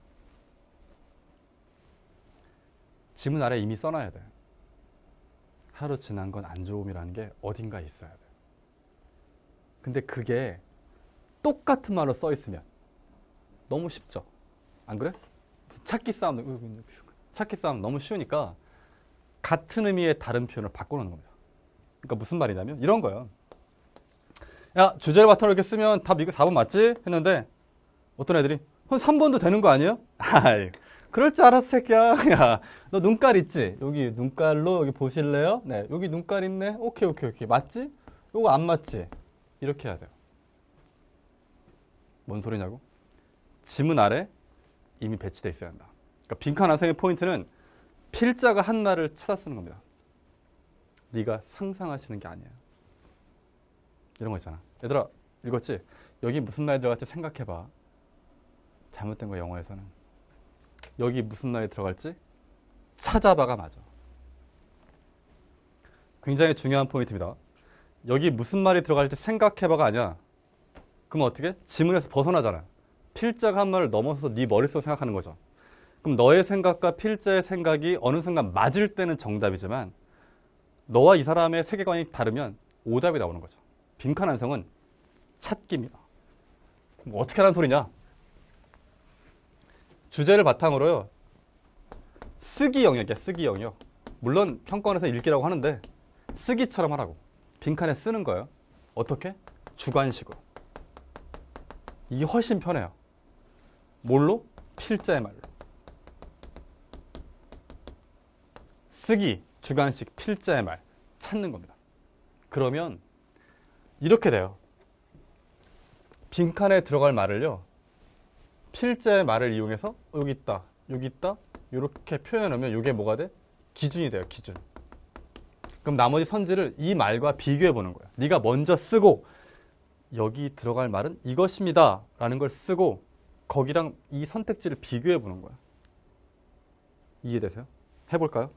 지문 아래에 이미 써놔야 돼. 하루 지난 건 안 좋음이라는 게 어딘가에 있어야 돼. 근데 그게 똑같은 말로 써 있으면 너무 쉽죠? 안 그래? 찾기 싸움 너무 쉬우니까 같은 의미의 다른 표현을 바꿔놓는 겁니다. 그러니까 무슨 말이냐면 이런 거예요. 야, 주제를 바탕으로 이렇게 쓰면 답 이거 4번 맞지? 했는데 어떤 애들이 3번도 되는 거 아니에요? 아이, 그럴 줄 알았어, 새끼야. 야, 너 눈깔 있지? 여기 눈깔로 여기 보실래요? 네, 여기 눈깔 있네. 오케이. 맞지? 요거 안 맞지? 이렇게 해야 돼요. 뭔 소리냐고? 지문 아래 이미 배치되어 있어야 한다. 그러니까 빈칸 완성의 포인트는 필자가 한 말을 찾아 쓰는 겁니다. 네가 상상하시는 게 아니야. 이런 거 있잖아. 얘들아, 읽었지? 여기 무슨 말이 들어갈지 생각해봐. 잘못된 거 영어에서는. 여기 무슨 말이 들어갈지 찾아봐가 맞아. 굉장히 중요한 포인트입니다. 여기 무슨 말이 들어갈지 생각해봐가 아니야. 그럼 어떻게? 지문에서 벗어나잖아. 필자가 한 말을 넘어서서 네 머릿속으로 생각하는 거죠. 그럼 너의 생각과 필자의 생각이 어느 순간 맞을 때는 정답이지만 너와 이 사람의 세계관이 다르면 오답이 나오는 거죠. 빈칸 완성은 찾기입니다. 뭐 어떻게 하라는 소리냐? 주제를 바탕으로요. 쓰기 영역이야. 쓰기 영역. 물론 평가원에서 읽기라고 하는데 쓰기처럼 하라고. 빈칸에 쓰는 거예요. 어떻게? 주관식으로. 이게 훨씬 편해요. 뭘로? 필자의 말로. 쓰기, 주관식, 필자의 말 찾는 겁니다. 그러면 이렇게 돼요. 빈칸에 들어갈 말을요. 필자의 말을 이용해서 여기 있다, 여기 있다 이렇게 표현하면 이게 뭐가 돼? 기준이 돼요. 기준. 그럼 나머지 선지를 이 말과 비교해 보는 거예요. 네가 먼저 쓰고 여기 들어갈 말은 이것입니다 라는 걸 쓰고 거기랑 이 선택지를 비교해 보는 거예요. 이해되세요? 해볼까요?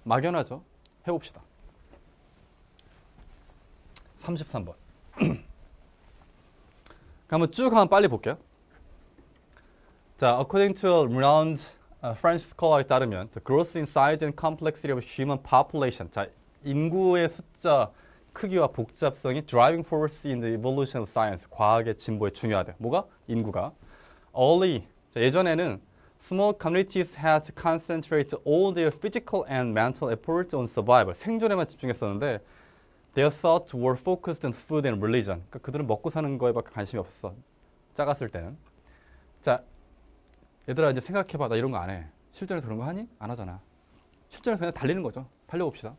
막연하죠? 해봅시다. 33번. 한번 빨리 볼게요. 자, according to a renowned French scholar에 따르면 the growth in size and complexity of human population. 자, 인구의 숫자, 크기와 복잡성이 driving force in the evolution of science. 과학의 진보에 중요하대. 뭐가? 인구가. Early. 자, 예전에는 small communities had to concentrate all their physical and mental efforts on survival. 생존에만 집중했었는데 their thoughts were focused on food and religion. 그러니까 그들은 먹고 사는 거에밖에 관심이 없었어. 작았을 때는. 자, 얘들아 이제 생각해봐. 나 이런 거 안 해. 실전에서 그런 거 하니? 안 하잖아. 실전에서 그냥 달리는 거죠. 달려봅시다.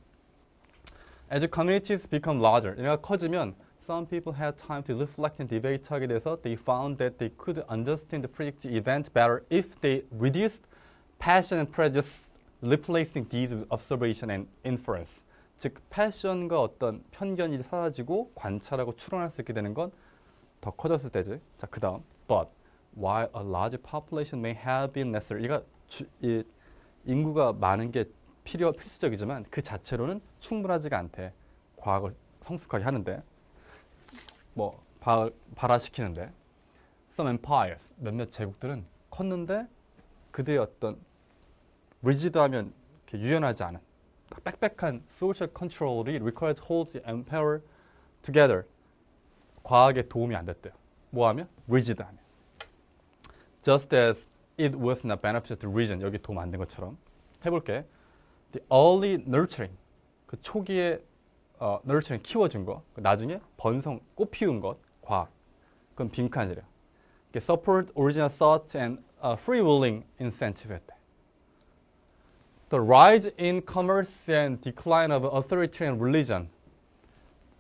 As communities become larger, 얘네가 커지면 some people had time to reflect and debate 하게 돼서 they found that they could understand the predict event better if they reduced passion and prejudice, replacing these with observation and inference. 즉, 패션과 어떤 편견이 사라지고 관찰하고 추론할 수 있게 되는 건 더 커졌을 때지. 자, 그 다음. But while a large population may have been necessary. 이 인구가 많은 게 필수적이지만 그 자체로는 충분하지가 않대. 과학을 성숙하게 하는데. 뭐 발화시키는데 some empires 몇몇 제국들은 컸는데 그들의 어떤 rigid하면 유연하지 않은 빽빽한 social control이 required to hold the empire together. 과학에 도움이 안 됐대요. 뭐하면? rigid하면. Just as it was not beneficial to reason. 여기 도움 안 된 것처럼. 해볼게. The early nurturing. 그 초기에 nurturing 키워준 거. 나중에 번성, 꽃 피운 것. 과학. 그건 빈칸이래요. Support original thought and free-willing incentive 했대. The rise in commerce and decline of authoritarian religion.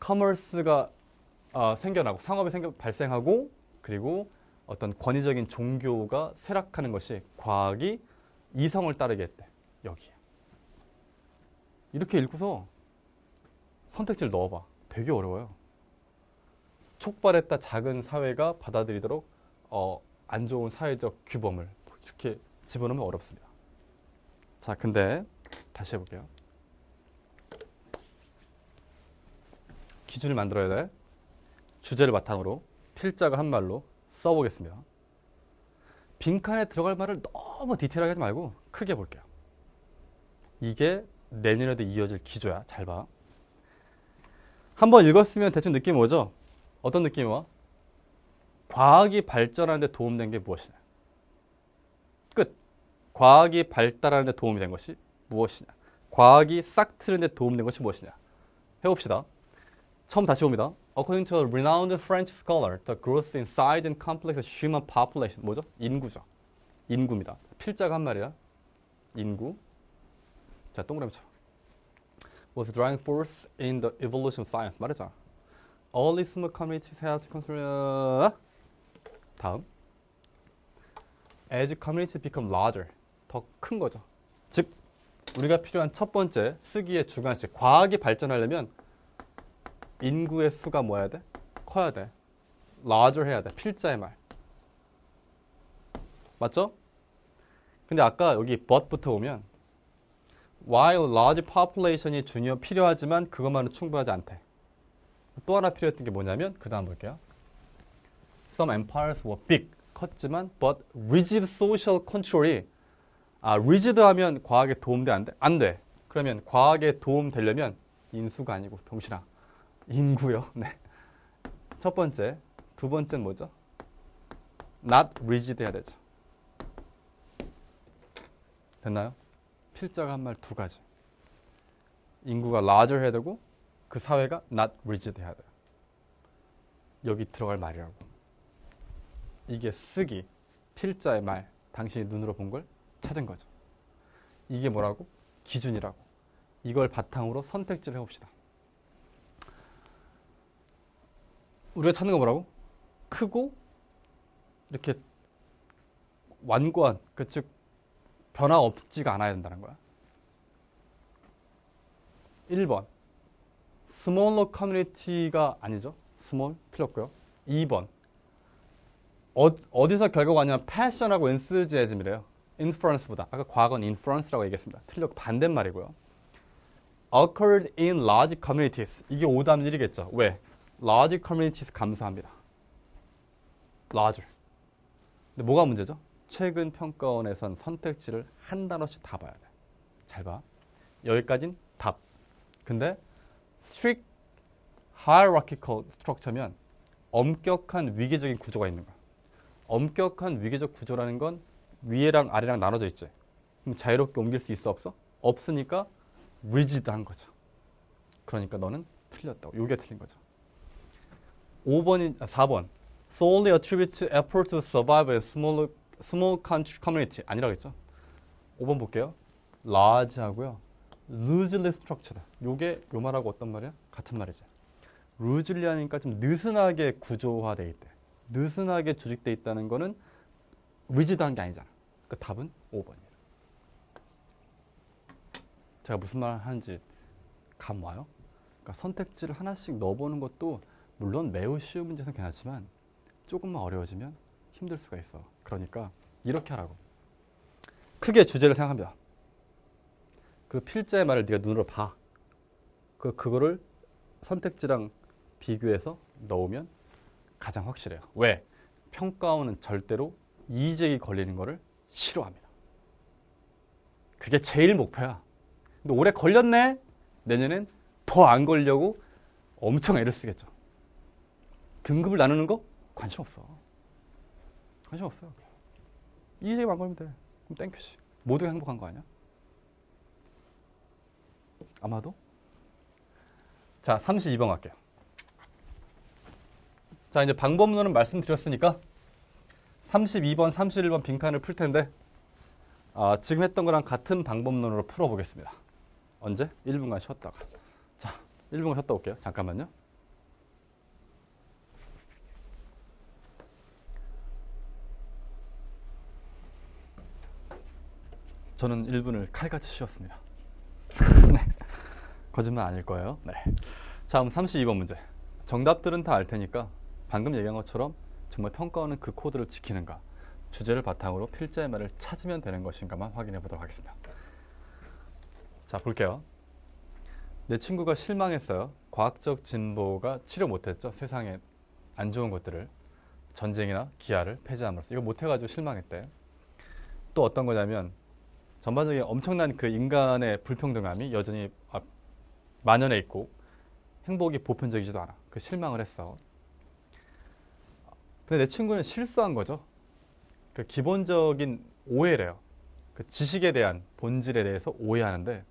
commerce가 생겨나고 상업이 발생하고 그리고 어떤 권위적인 종교가 쇠락하는 것이 과학이 이성을 따르게 했대. 여기에. 이렇게 읽고서 선택지를 넣어봐. 되게 어려워요. 촉발했다 작은 사회가 받아들이도록 안 좋은 사회적 규범을 이렇게 집어넣으면 어렵습니다. 자, 근데 다시 해볼게요. 기준을 만들어야 돼. 주제를 바탕으로 필자가 한 말로 써보겠습니다. 빈칸에 들어갈 말을 너무 디테일하게 하지 말고 크게 볼게요. 이게 내년에도 이어질 기조야. 잘 봐. 한번 읽었으면 대충 느낌이 오죠? 어떤 느낌이 와? 과학이 발전하는 데 도움된 게 무엇이냐? 끝. 과학이 발달하는 데 도움이 된 것이 무엇이냐? 과학이 싹 트는 데 도움된 것이 무엇이냐? 해봅시다. 처음 다시 봅니다. According to a renowned French scholar, the growth in size and complex of human population. 뭐죠? 인구죠. 인구입니다. 필자가 한 말이야. 인구. 자, 동그라미처럼. Was driving force in the evolution of science. 말했잖아. All these small communities had to consider 다음. As community become larger. 더 큰 거죠. 즉, 우리가 필요한 첫 번째 쓰기의 주관식. 과학이 발전하려면 인구의 수가 뭐 해야 돼? 커야 돼. larger 해야 돼. 필자의 말. 맞죠? 근데 아까 여기 but부터 오면 while large population이 필요하지만 그것만은 충분하지 않대. 또 하나 필요했던 게 뭐냐면 그 다음 볼게요. Some empires were big. 컸지만 but rigid social control이 rigid 하면 과학에 도움돼 안 돼? 안 돼. 그러면 과학에 도움 되려면 인수가 아니고 병신아. 인구요. 네. 첫 번째. 두 번째는 뭐죠? Not rigid 해야 되죠. 됐나요? 필자가 한 말 두 가지. 인구가 larger 해야 되고 그 사회가 not rigid 해야 돼요. 여기 들어갈 말이라고. 이게 쓰기, 필자의 말, 당신이 눈으로 본 걸 찾은 거죠. 이게 뭐라고? 기준이라고. 이걸 바탕으로 선택지를 해봅시다. 우리가 찾는 거 뭐라고? 크고 이렇게 완고한, 즉 변화 없지가 않아야 된다는 거야. 1번. smaller community가 아니죠. small 틀렸고요. 2번. 어디서 결과가 왔냐면 passion하고 enthusiasm이래요. influence보다. 아까 과거는 influence라고 얘기했습니다. 틀렸고 반대말이고요. occurred in large communities. 이게 오답 1이겠죠. 왜? large communities 감사합니다. larger. 근데 뭐가 문제죠? 최근 평가원에선 선택지를 한 단어씩 다 봐야 돼. 잘 봐. 여기까진 답. 근데 strict hierarchical structure면 엄격한 위계적인 구조가 있는 거야. 엄격한 위계적 구조라는 건 위에랑 아래랑 나눠져 있지. 그럼 자유롭게 옮길 수 있어 없어? 없으니까 rigid한 거죠. 그러니까 너는 틀렸다고. 요게 틀린 거죠. 4번. solely attribute effort to survive in small community. 아니라고 했죠. 5번 볼게요. large 하고요. loosely structured. 요게 요 말하고 어떤 말이야? 같은 말이죠. loosely 하니까 좀 느슨하게 구조화되어 있대. 느슨하게 조직되어 있다는 거는 rigid한 게 아니잖아. 그러니까 답은 5번이에요. 제가 무슨 말 하는지 감 와요? 그러니까 선택지를 하나씩 넣어보는 것도 물론 매우 쉬운 문제는 괜찮지만 조금만 어려워지면 힘들 수가 있어. 그러니까 이렇게 하라고. 크게 주제를 생각합니다. 그 필자의 말을 네가 눈으로 봐. 그거를 선택지랑 비교해서 넣으면 가장 확실해요. 왜? 평가원은 절대로 이의제기 걸리는 거를 싫어합니다. 그게 제일 목표야. 근데 올해 걸렸네? 내년엔 더 안 걸려고 엄청 애를 쓰겠죠. 등급을 나누는 거? 관심 없어. 관심 없어요. 이의제기만 안 걸면 돼. 그럼 땡큐지. 모두가 행복한 거 아니야? 아마도? 자, 32번 갈게요. 자, 이제 방법론은 말씀드렸으니까 32번, 31번 빈칸을 풀 텐데 지금 했던 거랑 같은 방법론으로 풀어보겠습니다. 언제? 1분간 쉬었다가. 자, 1분간 쉬었다 올게요. 잠깐만요. 저는 1분을 칼같이 쉬었습니다. 네. 거짓말 아닐 거예요. 네. 자, 그럼 32번 문제. 정답들은 다 알 테니까 방금 얘기한 것처럼 정말 평가원은 그 코드를 지키는가, 주제를 바탕으로 필자의 말을 찾으면 되는 것인가만 확인해 보도록 하겠습니다. 자, 볼게요. 내 친구가 실망했어요. 과학적 진보가 치료 못했죠. 세상에 안 좋은 것들을, 전쟁이나 기아를 폐지함으로써 이거 못해가지고 실망했대. 또 어떤 거냐면 전반적인 엄청난 그 인간의 불평등함이 여전히 만연해 있고 행복이 보편적이지도 않아. 그 실망을 했어. 근데 내 친구는 실수한 거죠. 그 기본적인 오해래요. 그 지식에 대한 본질에 대해서 오해하는데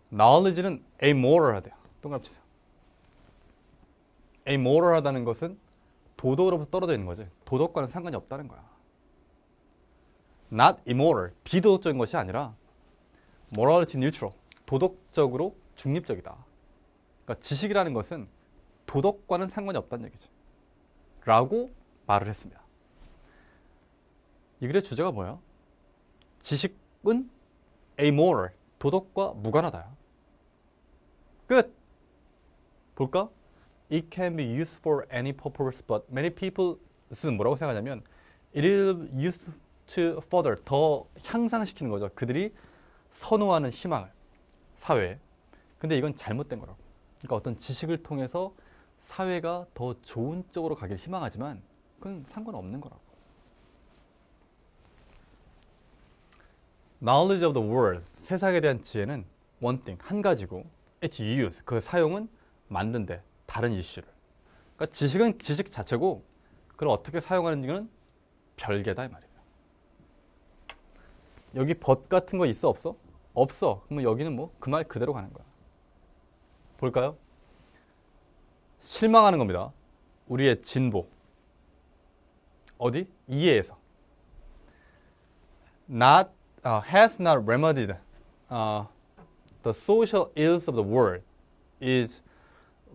knowledge는 amoral하대요. 동그라미 치세요. amoral하다는 것은 도덕으로부터 떨어져 있는 거지. 도덕과는 상관이 없다는 거야. not immoral, 비도덕적인 것이 아니라 morality neutral, 도덕적으로 중립적이다. 그러니까 지식이라는 것은 도덕과는 상관이 없다는 얘기죠. 라고 말을 했습니다. 이 글의 주제가 뭐야? 지식은 amoral, 도덕과 무관하다. 끝! 볼까? It can be used for any purpose, but many people은 뭐라고 생각하냐면 it is used to further, 더 향상시키는 거죠. 그들이 선호하는 희망을, 사회에. 근데 이건 잘못된 거라고. 그러니까 어떤 지식을 통해서 사회가 더 좋은 쪽으로 가길 희망하지만 그건 상관없는 거라고. Knowledge of the world, 세상에 대한 지혜는 one thing, 한 가지고 it's used, 그 사용은 만든데 다른 이슈를. 그러니까 지식은 지식 자체고 그걸 어떻게 사용하는지는 별개다 이 말이에요. 여기 but 같은 거 있어 없어? 없어. 그러면 여기는 뭐 그 말 그대로 가는 거야. 볼까요? 실망하는 겁니다. 우리의 진보. 어디? 이해에서. Has not remedied the social ills of the world is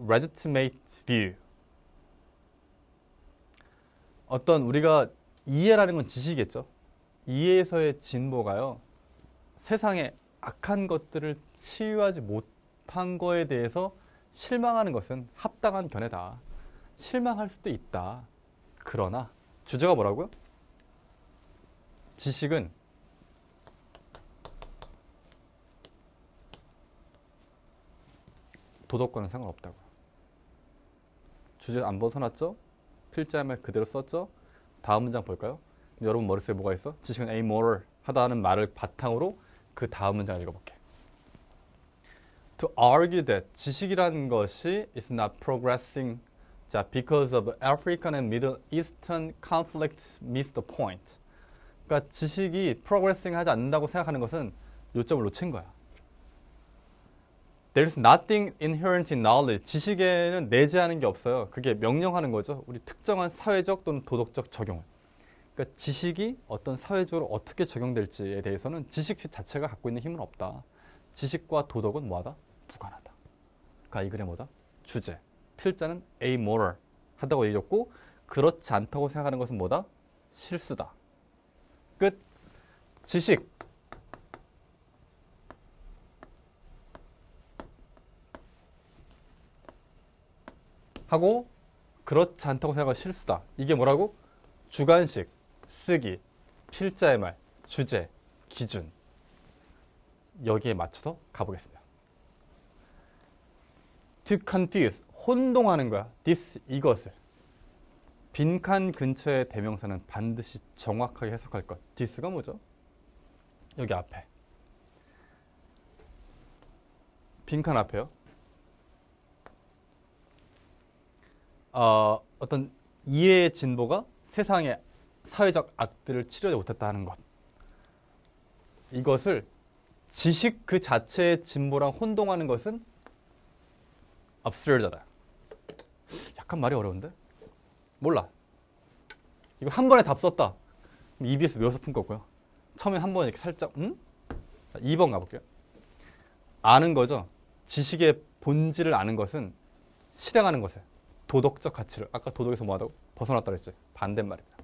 legitimate view. 어떤 우리가 이해라는 건 지식이겠죠. 이해에서의 진보가요. 세상의 악한 것들을 치유하지 못한 거에 대해서 실망하는 것은 합당한 견해다. 실망할 수도 있다. 그러나 주제가 뭐라고요? 지식은 도덕과는 상관없다고요. 주제 안 벗어났죠? 필자의 말 그대로 썼죠? 다음 문장 볼까요? 여러분 머릿속에 뭐가 있어? 지식은 amoral 하다는 말을 바탕으로 그 다음 문장을 읽어볼게. To argue that 지식이라는 것이 is not progressing because of African and Middle Eastern conflicts miss the point. 그러니까 지식이 progressing 하지 않는다고 생각하는 것은 요점을 놓친 거야. There's nothing inherent in knowledge. 지식에는 내재하는 게 없어요. 그게 명령하는 거죠. 우리 특정한 사회적 또는 도덕적 적용을. 그러니까 지식이 어떤 사회적으로 어떻게 적용될지에 대해서는 지식 자체가 갖고 있는 힘은 없다. 지식과 도덕은 뭐하다? 무관하다. 그러니까 이 글의 뭐다? 주제. 필자는 amoral 하다고 얘기했고 그렇지 않다고 생각하는 것은 뭐다? 실수다. 끝. 지식. 하고 그렇지 않다고 생각하는 실수다. 이게 뭐라고? 주관식, 쓰기, 필자의 말, 주제, 기준. 여기에 맞춰서 가보겠습니다. To confuse, 혼동하는 거야. this, 이것을. 빈칸 근처의 대명사는 반드시 정확하게 해석할 것. this가 뭐죠? 여기 앞에. 빈칸 앞에요. 어떤 이해의 진보가 세상의 사회적 악들을 치료하지 못했다 하는 것. 이것을 지식 그 자체의 진보랑 혼동하는 것은 absurd하다. 약간 말이 어려운데? 몰라. 이거 한 번에 답 썼다. EBS 외워서 푼 거고요. 처음에 한 번 이렇게 살짝 2번 가볼게요. 아는 거죠. 지식의 본질을 아는 것은 실행하는 것에 도덕적 가치를 아까 도덕에서 뭐하다고? 벗어났다 그랬지. 반대말입니다.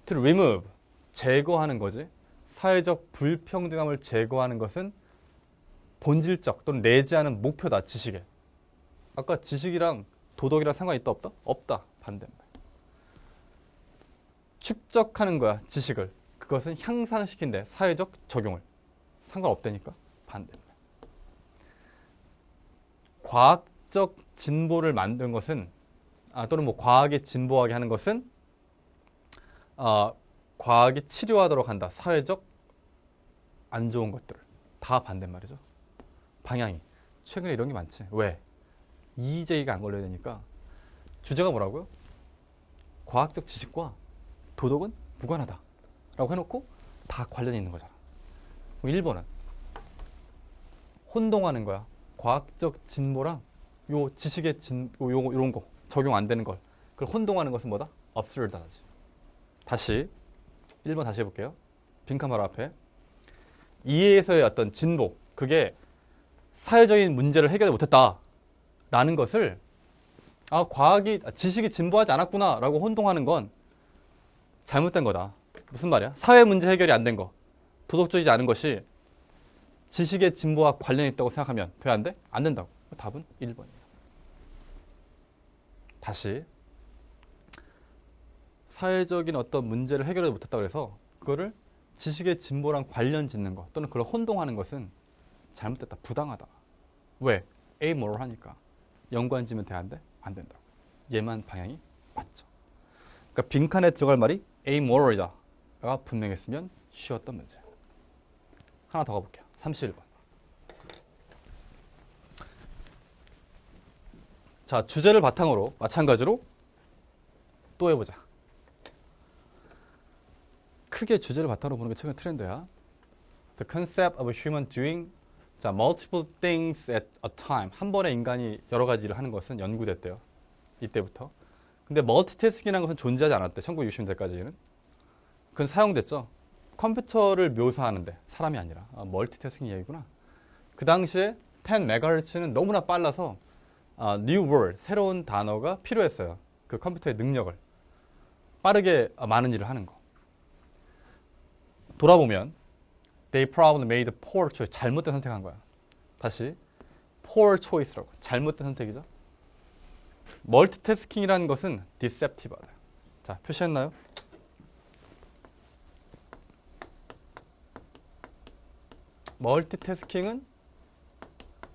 To remove, 제거하는 거지. 사회적 불평등함을 제거하는 것은 본질적 또는 내재하는 목표다. 지식에. 아까 지식이랑 도덕이랑 상관이 있다 없다? 없다. 반대말. 축적하는 거야. 지식을. 그것은 향상시킨대. 사회적 적용을. 상관없다니까. 반대말. 과학적 진보를 만든 것은 또는 뭐 과학이 진보하게 하는 것은 과학이 치료하도록 한다. 사회적 안 좋은 것들을. 다 반대말이죠. 방향이. 최근에 이런 게 많지. 왜? 이의제기가 안 걸려야 되니까. 주제가 뭐라고요? 과학적 지식과 도덕은 무관하다. 라고 해놓고 다 관련이 있는 거잖아. 그럼 1번은 혼동하는 거야. 과학적 진보랑 요 지식의 요런 거 적용 안 되는 걸. 그걸 혼동하는 것은 뭐다? absurd하지. 다시 1번 다시 해볼게요. 빈칸 바로 앞에. 이해에서의 어떤 진보, 그게 사회적인 문제를 해결하지 못했다 라는 것을 지식이 진보하지 않았구나라고 혼동하는 건 잘못된 거다. 무슨 말이야? 사회 문제 해결이 안 된 거, 도덕적이지 않은 것이 지식의 진보와 관련이 있다고 생각하면 돼? 안 돼? 안 된다고. 답은 1번이에요. 다시 사회적인 어떤 문제를 해결하지 못했다고 해서 그거를 지식의 진보랑 관련 짓는 것 또는 그걸 혼동하는 것은 잘못됐다. 부당하다. 왜? amoral 하니까. 연관 지면 돼? 안 돼? 안 된다고. 얘만 방향이 맞죠. 그러니까 빈칸에 들어갈 말이 amoral이다 가 분명했으면 쉬웠던 문제. 하나 더 가볼게요. 31번. 자, 주제를 바탕으로 마찬가지로 또 해보자. 크게 주제를 바탕으로 보는 게 최근 트렌드야. The concept of a human doing 자, multiple things at a time. 한 번에 인간이 여러 가지 일을 하는 것은 연구됐대요. 이때부터. 근데 멀티태스킹이라는 것은 존재하지 않았대. 1960년대까지는. 그건 사용됐죠. 컴퓨터를 묘사하는데 사람이 아니라 멀티태스킹 얘기구나. 그 당시에 10MHz는 너무나 빨라서 new word, 새로운 단어가 필요했어요. 그 컴퓨터의 능력을 빠르게 많은 일을 하는 거. 돌아보면 they probably made a poor choice. 잘못된 선택한 거야. 다시 poor choice라고. 잘못된 선택이죠. 멀티태스킹이라는 것은 deceptive하다. 자, 표시했나요? 멀티태스킹은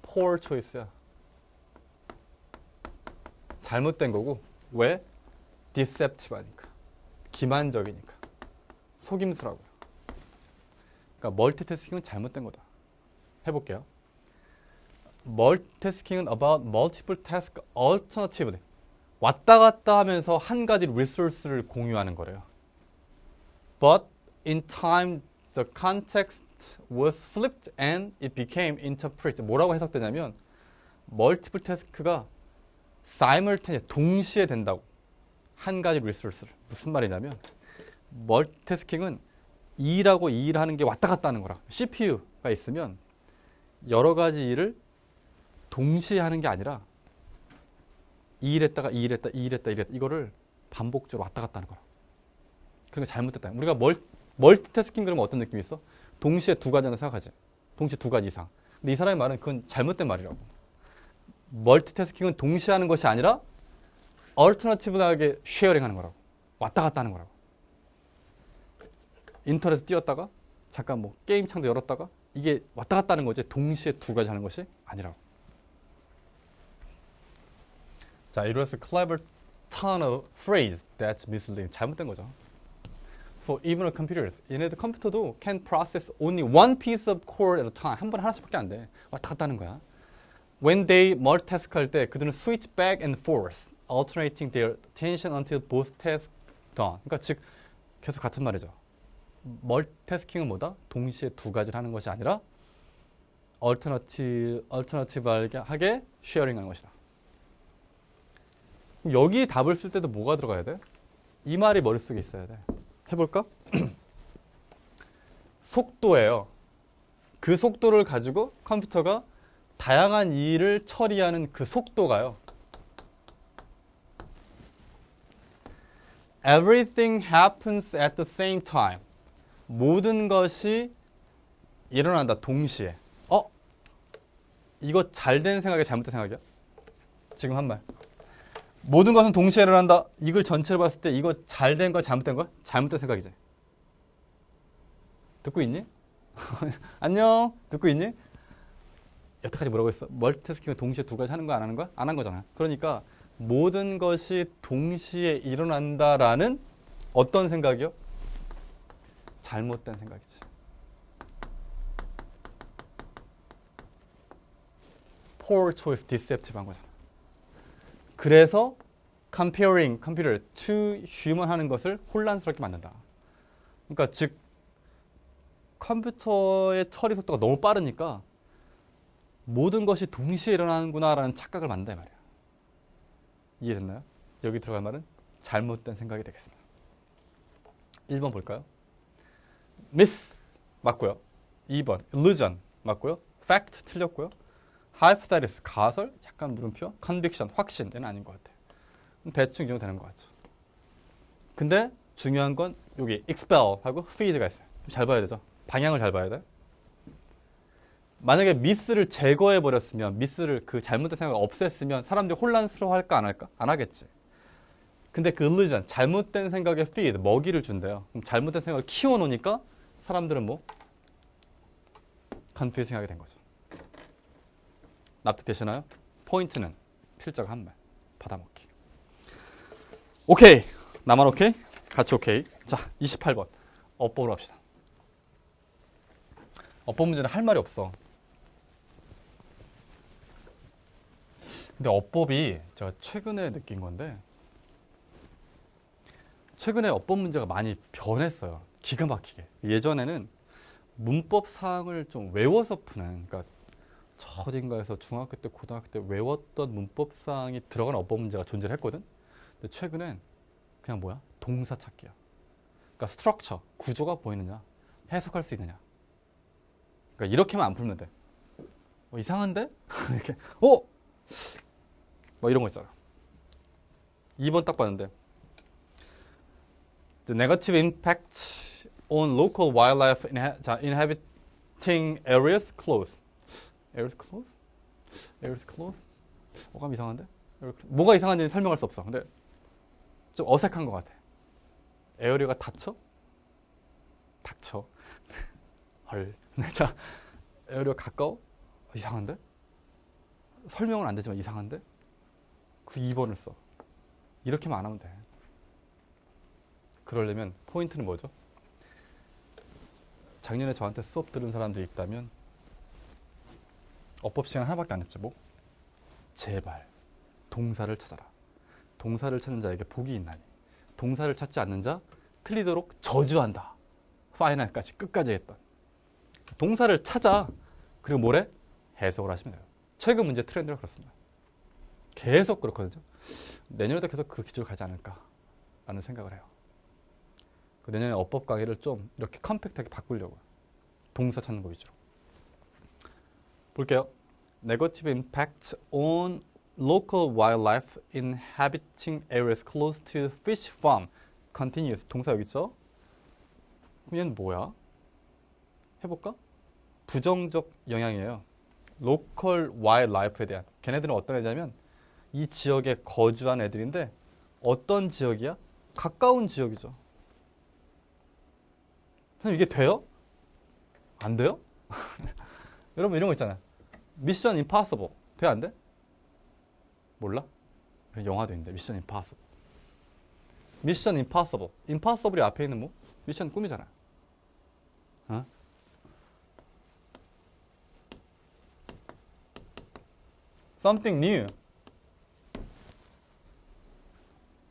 poor choice야. 잘못된 거고. 왜? deceptive하니까. 기만적이니까. 속임수라고요. 그러니까 멀티태스킹은 잘못된 거다. 해볼게요. 멀티태스킹은 about multiple task alternatively. 왔다 갔다 하면서 한 가지 리소스를 공유하는 거래요. But in time the context was flipped and it became interpreted. 뭐라고 해석되냐면 멀티플 태스크가 simultaneous, 동시에 된다고. 한 가지 리소스를. 무슨 말이냐면 멀티태스킹은 2일하고 2일 하는 게 왔다 갔다 하는 거라. CPU가 있으면 여러 가지 일을 동시에 하는 게 아니라 2일 했다가 2일 했다, 2일 했다, 2일 했다. 이거를 반복적으로 왔다 갔다 하는 거라. 그러니까 잘못됐다. 우리가 멀티태스킹 그러면 어떤 느낌이 있어? 동시에 두 가지 한다 생각하지. 동시에 두 가지 이상. 근데 이 사람의 말은 그건 잘못된 말이라고. 멀티태스킹은 동시에 하는 것이 아니라 얼터너티브하게 쉐어링 하는 거라고. 왔다 갔다 하는 거라고. 인터넷 뛰었다가 잠깐 뭐 게임 창도 열었다가 이게 왔다 갔다 하는 거지 동시에 두 가지 하는 것이 아니라고. 자, it was a clever turn of phrase that's misleading. 잘못된 거죠. For even a computer, 얘네들 컴퓨터도 can process only one piece of code at a time. 한 번에 하나씩밖에 안 돼. 왔다 갔다 하는 거야. When they multitask 할 때 그들은 switch back and forth, alternating their attention until both tasks done. 그러니까 즉 계속 같은 말이죠. 멀티태스킹은 뭐다? 동시에 두 가지를 하는 것이 아니라 얼터너티브하게 쉐어링하는 것이다. 여기 답을 쓸 때도 뭐가 들어가야 돼? 이 말이 머릿속에 있어야 돼. 해볼까? 속도예요. 그 속도를 가지고 컴퓨터가 다양한 일을 처리하는 그 속도가요. Everything happens at the same time. 모든 것이 일어난다. 동시에. 이거 잘된 생각이야? 잘못된 생각이야? 지금 한 말. 모든 것은 동시에 일어난다. 이걸 전체를 봤을 때 이거 잘된 거야? 잘못된 거야? 잘못된 생각이지. 듣고 있니? 안녕. 듣고 있니? 여태까지 뭐라고 했어? 멀티태스킹을 동시에 두 가지 하는 거야? 안 하는 거야? 안 한 거잖아. 그러니까 모든 것이 동시에 일어난다라는 어떤 생각이요? 잘못된 생각이지. poor choice, deceptive 한 거잖아. 그래서 comparing computer to human 하는 것을 혼란스럽게 만든다. 그러니까 즉 컴퓨터의 처리 속도가 너무 빠르니까 모든 것이 동시에 일어나는구나라는 착각을 만든다 이 말이야. 이해됐나요? 여기 들어갈 말은 잘못된 생각이 되겠습니다. 1번 볼까요? miss 맞고요. 2번 illusion 맞고요. fact 틀렸고요. hypothesis 가설 약간 물음표. conviction 확신 얘는 아닌 것 같아. 대충 이 정도 되는 것 같죠. 근데 중요한 건 여기 expel하고 feed가 있어요. 잘 봐야 되죠. 방향을 잘 봐야 돼. 만약에 미스를 제거해 버렸으면, 미스를 그 잘못된 생각을 없앴으면 사람들이 혼란스러워할까 안 할까? 안 하겠지. 근데 그 illusion, 잘못된 생각에 feed, 먹이를 준대요. 그럼 잘못된 생각을 키워놓으니까 사람들은 뭐? confusing 하게 된 거죠. 납득되시나요? 포인트는 필자가 한 말, 받아먹기. 오케이. 나만 오케이? 같이 오케이. 자, 28번. 어법으로 합시다. 어법 문제는 할 말이 없어. 근데 어법이 제가 최근에 느낀 건데, 최근에 어법 문제가 많이 변했어요. 기가 막히게. 예전에는 문법 사항을 좀 외워서 푸는, 그러니까 저 어딘가에서 중학교 때, 고등학교 때 외웠던 문법 사항이 들어간 어법 문제가 존재를 했거든. 근데 최근엔 그냥 뭐야? 동사 찾기야. 그러니까 스트럭처, 구조가 보이느냐, 해석할 수 있느냐. 그러니까 이렇게만 안 풀면 돼. 이상한데? 이렇게 뭐 이런 거 있잖아. 2번 딱 봤는데 The negative impact on local wildlife inhabiting areas close. Areas close? Areas close? 어감 이상한데? 뭐가 이상한지는 설명할 수 없어. 근데 좀 어색한 것 같아. 에어리어가 닫혀? 닥쳐. 헐. 자, 에어리어 가까워? 이상한데? 설명은 안 되지만 이상한데? 그 2번을 써. 이렇게만 안 하면 돼. 그러려면 포인트는 뭐죠? 작년에 저한테 수업 들은 사람들이 있다면 어법 시간 하나밖에 안 했죠. 뭐? 제발 동사를 찾아라. 동사를 찾는 자에게 복이 있나니 동사를 찾지 않는 자 틀리도록 저주한다. 파이널까지 끝까지 했던 동사를 찾아. 그리고 뭐래? 해석을 하시면 돼요. 최근 문제 트렌드가 그렇습니다. 계속 그렇거든요. 내년에도 계속 그 기조를 가지 않을까 라는 생각을 해요. 내년에 어법 강의를 좀 이렇게 컴팩트하게 바꾸려고요. 동사 찾는 거 위주로. 볼게요. Negative impact on local wildlife inhabiting areas close to fish farm continues. 동사 여기 있죠? 그럼 얘는 뭐야? 해볼까? 부정적 영향이에요. local wildlife에 대한. 걔네들은 어떤 애냐면 이 지역에 거주한 애들인데 어떤 지역이야? 가까운 지역이죠. 선생님 이게 돼요? 안 돼요? 여러분 이런 거 있잖아요. 미션 임파서블. 돼? 안 돼? 몰라? 영화도 있는데 미션 임파서블. 미션 임파서블. 임파서블이 앞에 있는 뭐? 미션 꿈이잖아요. 어? Something new.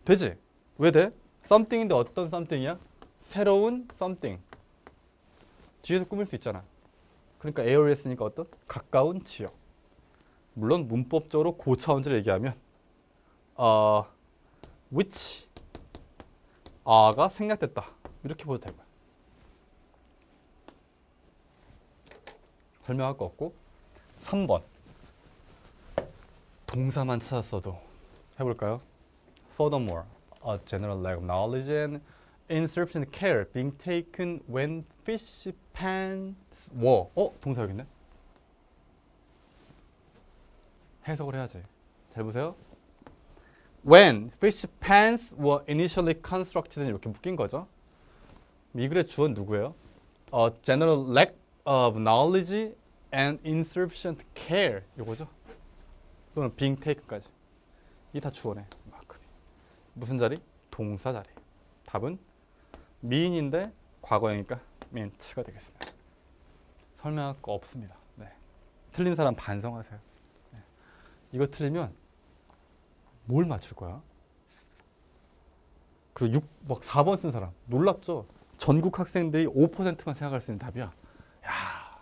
되지? 왜 돼? something인데 어떤 something이야? 새로운 something. 뒤에서 꾸밀 수 있잖아. 그러니까 areas니까 어떤? 가까운 지역. 물론 문법적으로 고차원적으로 얘기하면 which 가 생략됐다. 이렇게 보도 되고요. 설명할 거 없고 3번 동사만 찾았어도 해볼까요? Furthermore, a general lack of knowledge and insufficient care being taken when fish pans were. 동사 여기 있네. 해석을 해야지. 잘 보세요. When fish pans were initially constructed 이렇게 묶인 거죠. 이 글의 주어는 누구예요? A general lack of knowledge and insufficient care 이거죠. 또는 being taken까지. 이 다 주어네. 무슨 자리? 동사 자리. 답은 미인인데 과거형이니까 meant가 되겠습니다. 설명할 거 없습니다. 네. 틀린 사람 반성하세요. 네. 이거 틀리면 뭘 맞출 거야? 그리고 4번 쓴 사람 놀랍죠? 전국 학생들이 5%만 생각할 수 있는 답이야. 야,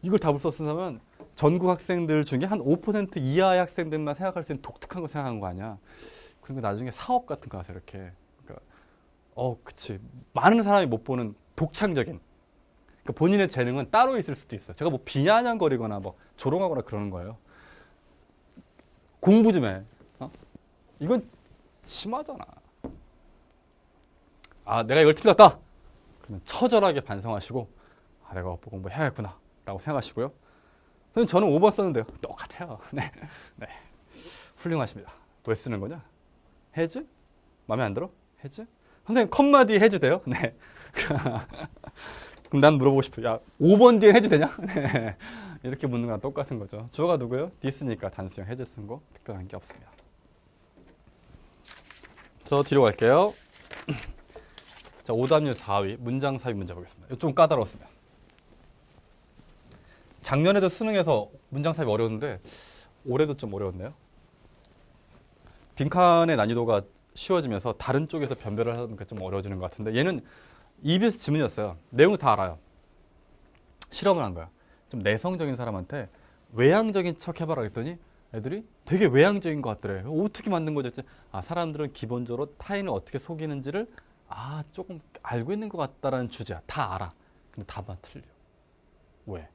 이걸 답을 썼으면 전국 학생들 중에 한 5% 이하의 학생들만 생각할 수 있는 독특한 거 생각한 거 아니야. 그러니까 나중에 사업 같은 거 하세요. 이렇게. 그러니까 그치. 많은 사람이 못 보는 독창적인. 그러니까 본인의 재능은 따로 있을 수도 있어요. 제가 뭐 비아냥거리거나 뭐 조롱하거나 그러는 거예요. 공부 좀 해. 이건 심하잖아. 아, 내가 이걸 틀렸다. 그러면 처절하게 반성하시고, 아, 내가 업보 공부해야겠구나 라고 생각하시고요. 선생님, 저는 5번 썼는데요. 똑같아요. 네. 네. 훌륭하십니다. 왜 쓰는 거냐? 해즈? 마음에 안 들어? 해즈? 선생님, 컴마 뒤에 해즈 돼요? 네. 그럼 난 물어보고 싶어요. 야, 5번 뒤에 해즈 되냐? 네. 이렇게 묻는 거랑 똑같은 거죠. 주어가 누구예요? 디스니까 단수형 해즈 쓴 거 특별한 게 없습니다. 저 뒤로 갈게요. 자, 오답률 4위, 문장 삽입 문제 보겠습니다. 좀 까다로웠습니다. 작년에도 수능에서 문장 삽입 어려웠는데 올해도 좀 어려웠네요. 빈칸의 난이도가 쉬워지면서 다른 쪽에서 변별을 하니까 좀 어려워지는 것 같은데 얘는 EBS 지문이었어요. 내용을 다 알아요. 실험을 한 거야. 좀 내성적인 사람한테 외향적인 척 해봐라 그랬더니 애들이 되게 외향적인 것 같더래. 어떻게 만든 거지? 아, 사람들은 기본적으로 타인을 어떻게 속이는지를 조금 알고 있는 것 같다라는 주제야. 다 알아. 근데 답은 틀려. 왜?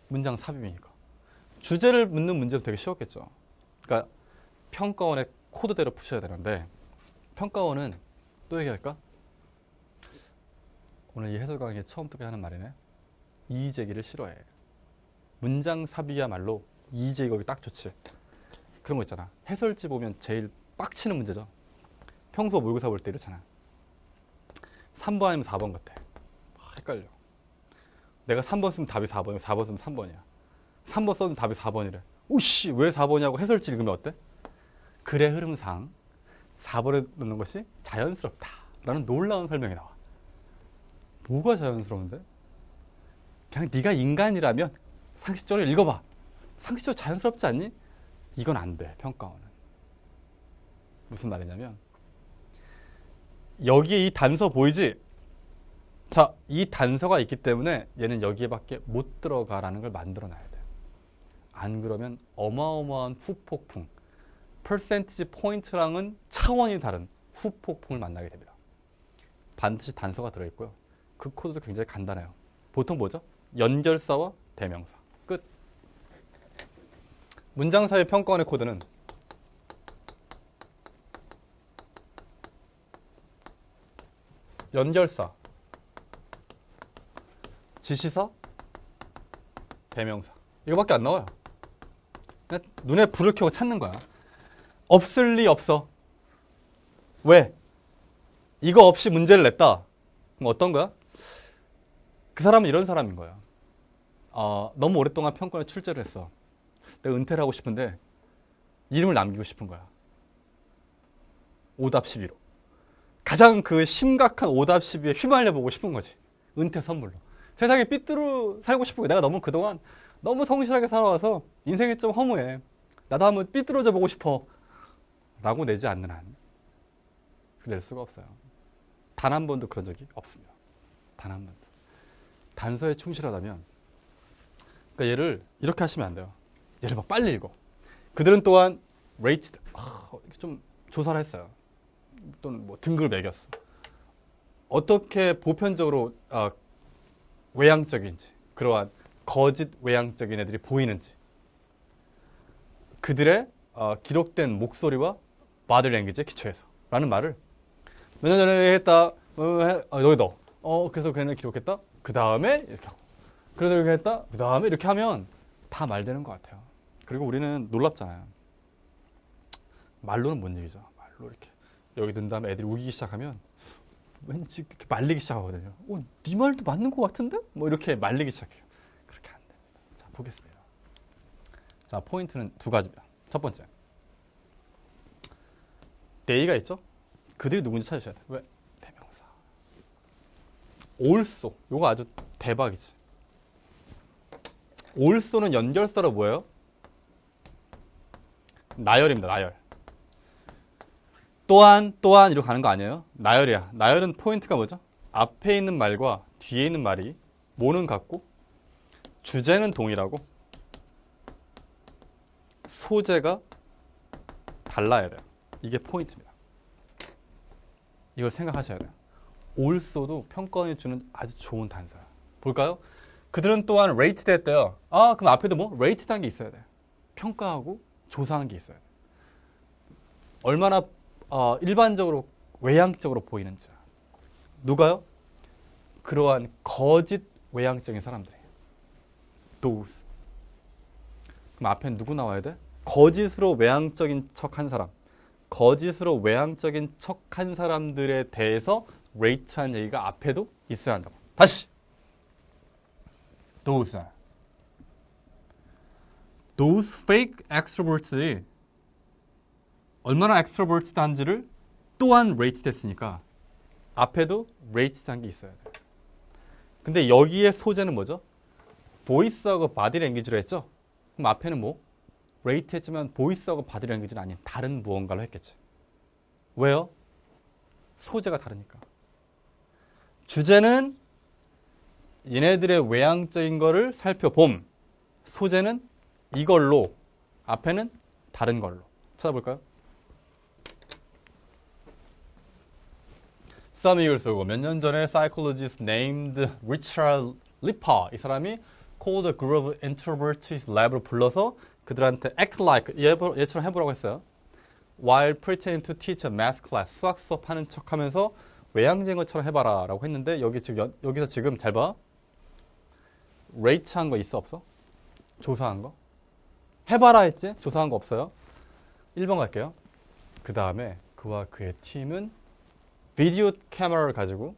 문장 삽입이니까. 주제를 묻는 문제도 되게 쉬웠겠죠. 그러니까 평가원의 코드대로 푸셔야 되는데 평가원은 또 얘기할까? 오늘 이 해설 강의 처음부터 하는 말이네. 이의 제기를 싫어해. 문장 삽입이야말로 이의 제기가 딱 좋지. 그런 거 있잖아. 해설지 보면 제일 빡치는 문제죠. 평소 모의고사 볼 때 이렇잖아. 3번 아니면 4번 같아. 헷갈려. 내가 3번 쓰면 답이 4번이고 4번 쓰면 3번이야. 3번 써도 답이 4번이래. 오씨, 왜 4번이냐고 해설지 읽으면 어때? 글의 흐름상 4번에 넣는 것이 자연스럽다라는 놀라운 설명이 나와. 뭐가 자연스러운데? 그냥 네가 인간이라면 상식적으로 읽어봐. 상식적으로 자연스럽지 않니? 이건 안 돼, 평가원은. 무슨 말이냐면 여기에 이 단서 보이지? 자, 이 단서가 있기 때문에 얘는 여기에밖에 못 들어가라는 걸 만들어놔야 돼. 안 그러면 어마어마한 후폭풍, 퍼센티지 포인트랑은 차원이 다른 후폭풍을 만나게 됩니다. 반드시 단서가 들어있고요. 그 코드도 굉장히 간단해요. 보통 뭐죠? 연결사와 대명사. 끝. 문장 삽입 평가원의 코드는 연결사, 지시사, 대명사. 이거밖에 안 나와요. 그냥 눈에 불을 켜고 찾는 거야. 없을 리 없어. 왜? 이거 없이 문제를 냈다. 그럼 어떤 거야? 그 사람은 이런 사람인 거야. 너무 오랫동안 평가원에 출제를 했어. 내가 은퇴를 하고 싶은데 이름을 남기고 싶은 거야. 오답 12로. 가장 그 심각한 오답 12에 휘말려 보고 싶은 거지. 은퇴 선물로. 세상에 삐뚤어 살고 싶은 거야. 내가 너무 그동안 너무 성실하게 살아와서 인생이 좀 허무해. 나도 한번 삐뚤어져 보고 싶어. 라고 내지 않는 한 낼 수가 없어요. 단 한 번도 그런 적이 없습니다. 단 한 번도. 단서에 충실하다면 그러니까 얘를 이렇게 하시면 안 돼요. 얘를 막 빨리 읽어. 그들은 또한 rated 좀 조사를 했어요. 또는 뭐 등급을 매겼어. 어떻게 보편적으로 외향적인지, 그러한 거짓 외향적인 애들이 보이는지, 그들의 기록된 목소리와 body language에 기초해서 라는 말을 몇 년 전에 했다. 여기 넣어. 그래서 걔네 기록했다. 그 다음에 이렇게 하고. 그래서 이렇게 했다. 그 다음에 이렇게 하면 다 말되는 것 같아요. 그리고 우리는 놀랍잖아요. 말로는 못 이기죠. 말로 이렇게 여기 든 다음에 애들이 우기기 시작하면 왠지 이렇게 말리기 시작하거든요. 네 말도 맞는 것 같은데? 뭐 이렇게 말리기 시작해요. 그렇게 안 됩니다. 자, 보겠습니다. 자, 포인트는 두 가지입니다. 첫 번째, they가 있죠? 그들이 누군지 찾으셔야 돼요. 왜? 대명사. also. 요거 아주 대박이지. also는 연결사로 뭐예요? 나열입니다. 나열. 또한 이렇게 가는 거 아니에요? 나열이야. 나열은 포인트가 뭐죠? 앞에 있는 말과 뒤에 있는 말이 뭐는 같고 주제는 동일하고 소재가 달라야 돼요. 이게 포인트입니다. 이걸 생각하셔야 돼요. also도 평가원이 주는 아주 좋은 단서야. 볼까요? 그들은 또한 rated 했대요. 그럼 앞에도 뭐? rated한 게 있어야 돼요. 평가하고 조사한 게 있어야 돼요. 얼마나 일반적으로 외향적으로 보이는 자. 누가요? 그러한 거짓 외향적인 사람들이에요. those. 그럼 앞에 누구 나와야 돼? 거짓으로 외향적인 척한 사람. 거짓으로 외향적인 척한 사람들에 대해서 rate한 얘기가 앞에도 있어야 한다고. 다시. those fake extroverts들이 얼마나 extroverted한지를 또한 rated 했으니까 앞에도 rated한 게 있어야 돼요. 근데 여기에 소재는 뭐죠? 보이스하고 바디 랭귀지로 했죠? 그럼 앞에는 뭐? rate 했지만 보이스하고 바디 랭귀지는 아닌 다른 무언가로 했겠지. 왜요? 소재가 다르니까. 주제는 얘네들의 외향적인 거를 살펴봄. 소재는 이걸로, 앞에는 다른 걸로. 찾아볼까요? Some years ago, 몇 년 전에 psychologist named Richard Lippa, 이 사람이 called a group of introverts his lab을 불러서 그들한테 act like, 얘처럼 해보라고 했어요. While pretending to teach a math class, 수학 수업 하는 척하면서 외향적인 것처럼 해봐라 라고 했는데 여기서 지금 잘 봐. rate한 거 있어 없어? 조사한 거? 해봐라 했지? 조사한 거 없어요? 1번 갈게요. 그 다음에 그와 그의 팀은 비디오 카메라를 가지고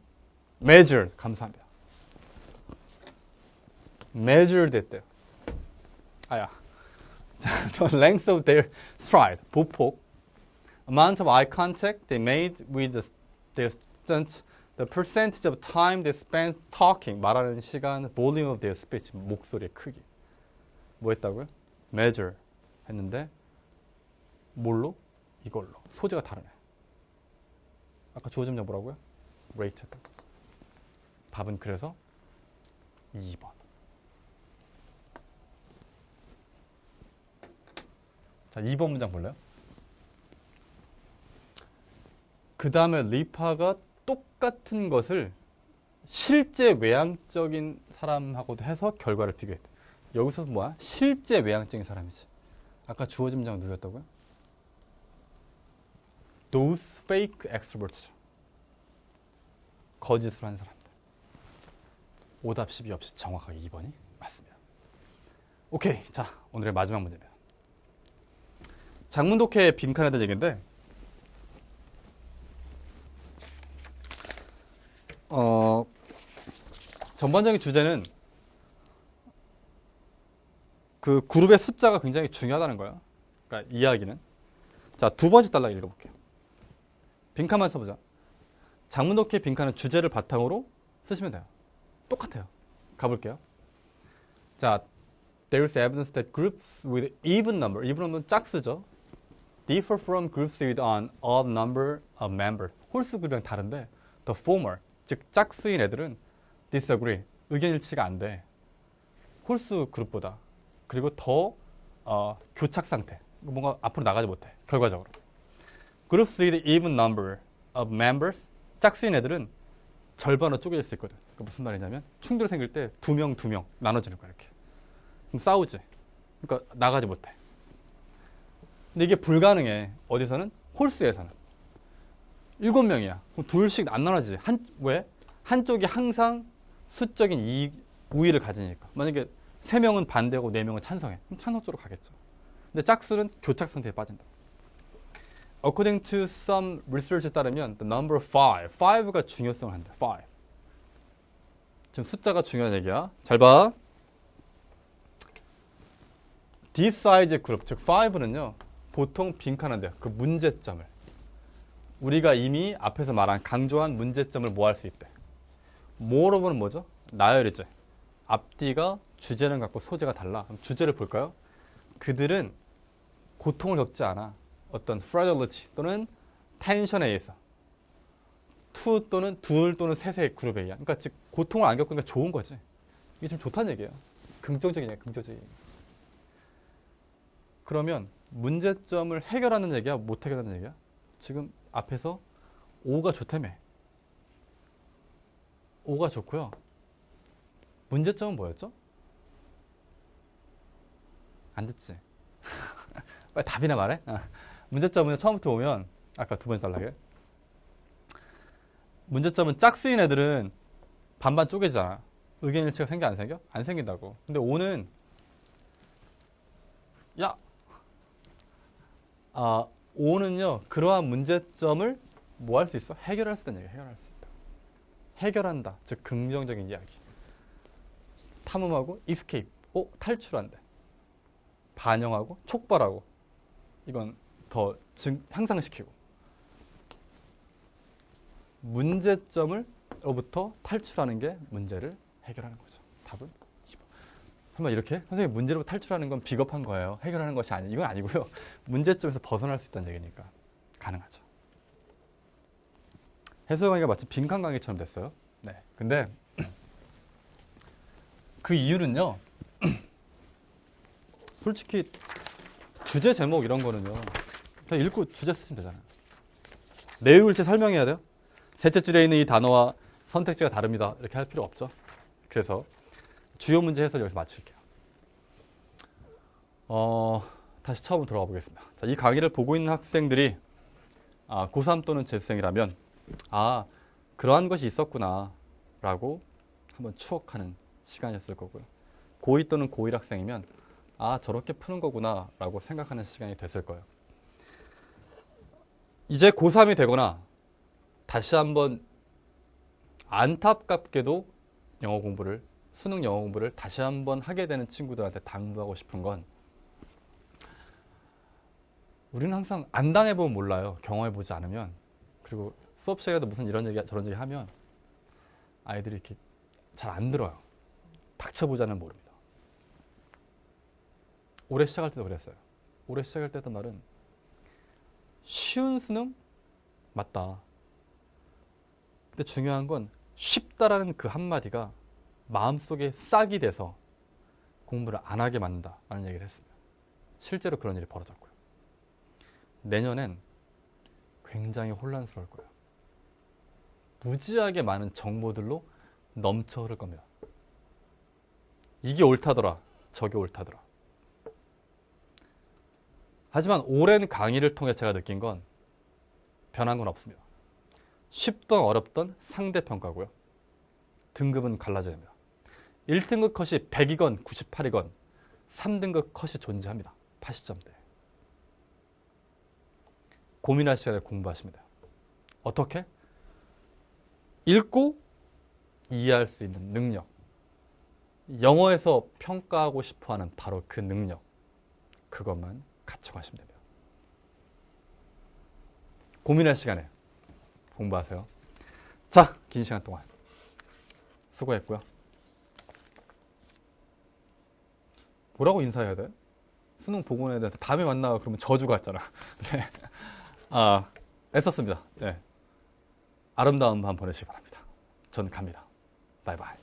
measure, 감사합니다. measure 됐대요. 아야. The length of their stride, 보폭. Amount of eye contact they made with their students, the percentage of time they spent talking, 말하는 시간, volume of their speech, 목소리의 크기. 뭐 했다고요? measure 했는데 뭘로? 이걸로. 소재가 다르네. 아까 주어진 점 뭐라고요? rate 했다. 답은 그래서 2번. 자, 2번 문장 볼래요? 그 다음에 리파가 똑같은 것을 실제 외향적인 사람하고도 해서 결과를 비교했대. 여기서 뭐야? 실제 외향적인 사람이지. 아까 주어진 문장 누구였다고요? Those fake extroverts. 거짓을 하는 사람들. 오답 12 없이 정확하게 2번이 맞습니다. 오케이. 자, 오늘의 마지막 문제입니다. 장문독해의 빈칸에 대한 얘기인데 전반적인 주제는 그 그룹의 숫자가 굉장히 중요하다는 거예요. 그러니까 이야기는. 자, 두 번째 단락 읽어볼게요. 빈칸만 써보자. 장문독해 빈칸은 주제를 바탕으로 쓰시면 돼요. 똑같아요. 가볼게요. 자, there is evidence that groups with even number, even number는 짝수죠. differ from groups with an odd number of members. 홀수 그룹이랑 다른데 the former, 즉 짝수인 애들은 disagree, 의견 일치가 안 돼. 홀수 그룹보다. 그리고 더 교착 상태, 뭔가 앞으로 나가지 못해. 결과적으로. groups with even number of members, 짝수인 애들은 절반으로 쪼개질 수 있거든. 그러니까 무슨 말이냐면 충돌이 생길 때 두 명 나눠주는 거야. 이렇게. 그럼 싸우지. 그러니까 나가지 못해. 근데 이게 불가능해. 어디서는? 홀수에서는. 7명이야. 그럼 둘씩 안 나눠지지. 왜? 한쪽이 항상 수적인 우위를 가지니까. 만약에 3명은 반대고 4명은 찬성해. 그럼 찬성 쪽으로 가겠죠. 근데 짝수는 교착 상태에 빠진다. According to some research에 따르면 the number 5가 중요성을 한다. 5. 지금 숫자가 중요한 얘기야. 잘 봐. this size의 그룹, 즉 5는요. 보통 빈칸한대요. 그 문제점을. 우리가 이미 앞에서 말한 강조한 문제점을 모아할 수 있대. moreover는 뭐죠? 나열이지. 앞뒤가 주제는 같고 소재가 달라. 그럼 주제를 볼까요? 그들은 고통을 겪지 않아. 어떤 fragility 또는 텐션에 의해서 둘 또는 셋의 그룹에 의한. 그러니까 즉 고통을 안 겪으니까 좋은 거지. 이게 좀 좋다는 얘기예요. 긍정적인 얘기야. 긍정적인 얘기. 그러면 문제점을 해결하는 얘기야? 못 해결하는 얘기야? 지금 앞에서 5가 좋다며. 5가 좋고요. 문제점은 뭐였죠? 안 듣지? 빨리 답이나 말해. 문제점은 처음부터 보면 아까 두 번째 단락에. 문제점은 짝수인 애들은 반반 쪼개지잖아. 의견 일치가 생겨 안 생겨? 안 생긴다고. 근데 O는 O는요 그러한 문제점을 뭐 할 수 있어? 해결할 수 있다는 얘기야. 해결할 수 있다. 해결한다. 즉 긍정적인 이야기. 탐험하고 escape. 탈출한대. 반영하고 촉발하고. 이건 더 향상시키고. 문제점으로부터 탈출하는 게 문제를 해결하는 거죠. 답은 2번. 설마 이렇게? 선생님 문제로 탈출하는 건 비겁한 거예요. 해결하는 것이 아니 이건 아니고요. 문제점에서 벗어날 수 있다는 얘기니까 가능하죠. 해설 강의가 마치 빈칸 강의처럼 됐어요. 네. 근데 그 이유는요. 솔직히 주제 제목 이런 거는요. 그냥 읽고 주제 쓰시면 되잖아요. 내용일치 설명해야 돼요. 셋째 줄에 있는 이 단어와 선택지가 다릅니다. 이렇게 할 필요 없죠. 그래서 주요 문제 해설 여기서 마칠게요. 다시 처음으로 돌아가 보겠습니다. 자, 이 강의를 보고 있는 학생들이 고3 또는 재수생이라면 그러한 것이 있었구나 라고 한번 추억하는 시간이었을 거고요. 고2 또는 고1 학생이면 저렇게 푸는 거구나 라고 생각하는 시간이 됐을 거예요. 이제 고3이 되거나 다시 한번 안타깝게도 수능 영어 공부를 다시 한번 하게 되는 친구들한테 당부하고 싶은 건 우리는 항상 안 당해보면 몰라요. 경험해보지 않으면. 그리고 수업 시간에도 무슨 이런 얘기 저런 얘기 하면 아이들이 이렇게 잘 안 들어요. 닥쳐보자는 모릅니다. 올해 시작할 때도 그랬어요. 올해 시작할 때 했던 말은 쉬운 수능? 맞다. 근데 중요한 건 쉽다라는 그 한마디가 마음속에 싹이 돼서 공부를 안 하게 만든다라는 얘기를 했습니다. 실제로 그런 일이 벌어졌고요. 내년엔 굉장히 혼란스러울 거예요. 무지하게 많은 정보들로 넘쳐 흐를 겁니다. 이게 옳다더라. 저게 옳다더라. 하지만 오랜 강의를 통해 제가 느낀 건 변한 건 없습니다. 쉽던 어렵던 상대평가고요. 등급은 갈라져야 합니다. 1등급 컷이 100이건 98이건 3등급 컷이 존재합니다. 80점대. 고민할 시간에 공부하시면 돼요. 어떻게? 읽고 이해할 수 있는 능력. 영어에서 평가하고 싶어하는 바로 그 능력. 그것만 갖춰가시면 됩니다. 고민할 시간에 공부하세요. 자, 긴 시간 동안 수고했고요. 뭐라고 인사해야 돼? 수능 보고 온 애들한테 다음에 만나 그러면 저주 같잖아. 네. 애썼습니다. 네. 아름다운 밤 보내시기 바랍니다. 전 갑니다. 바이바이.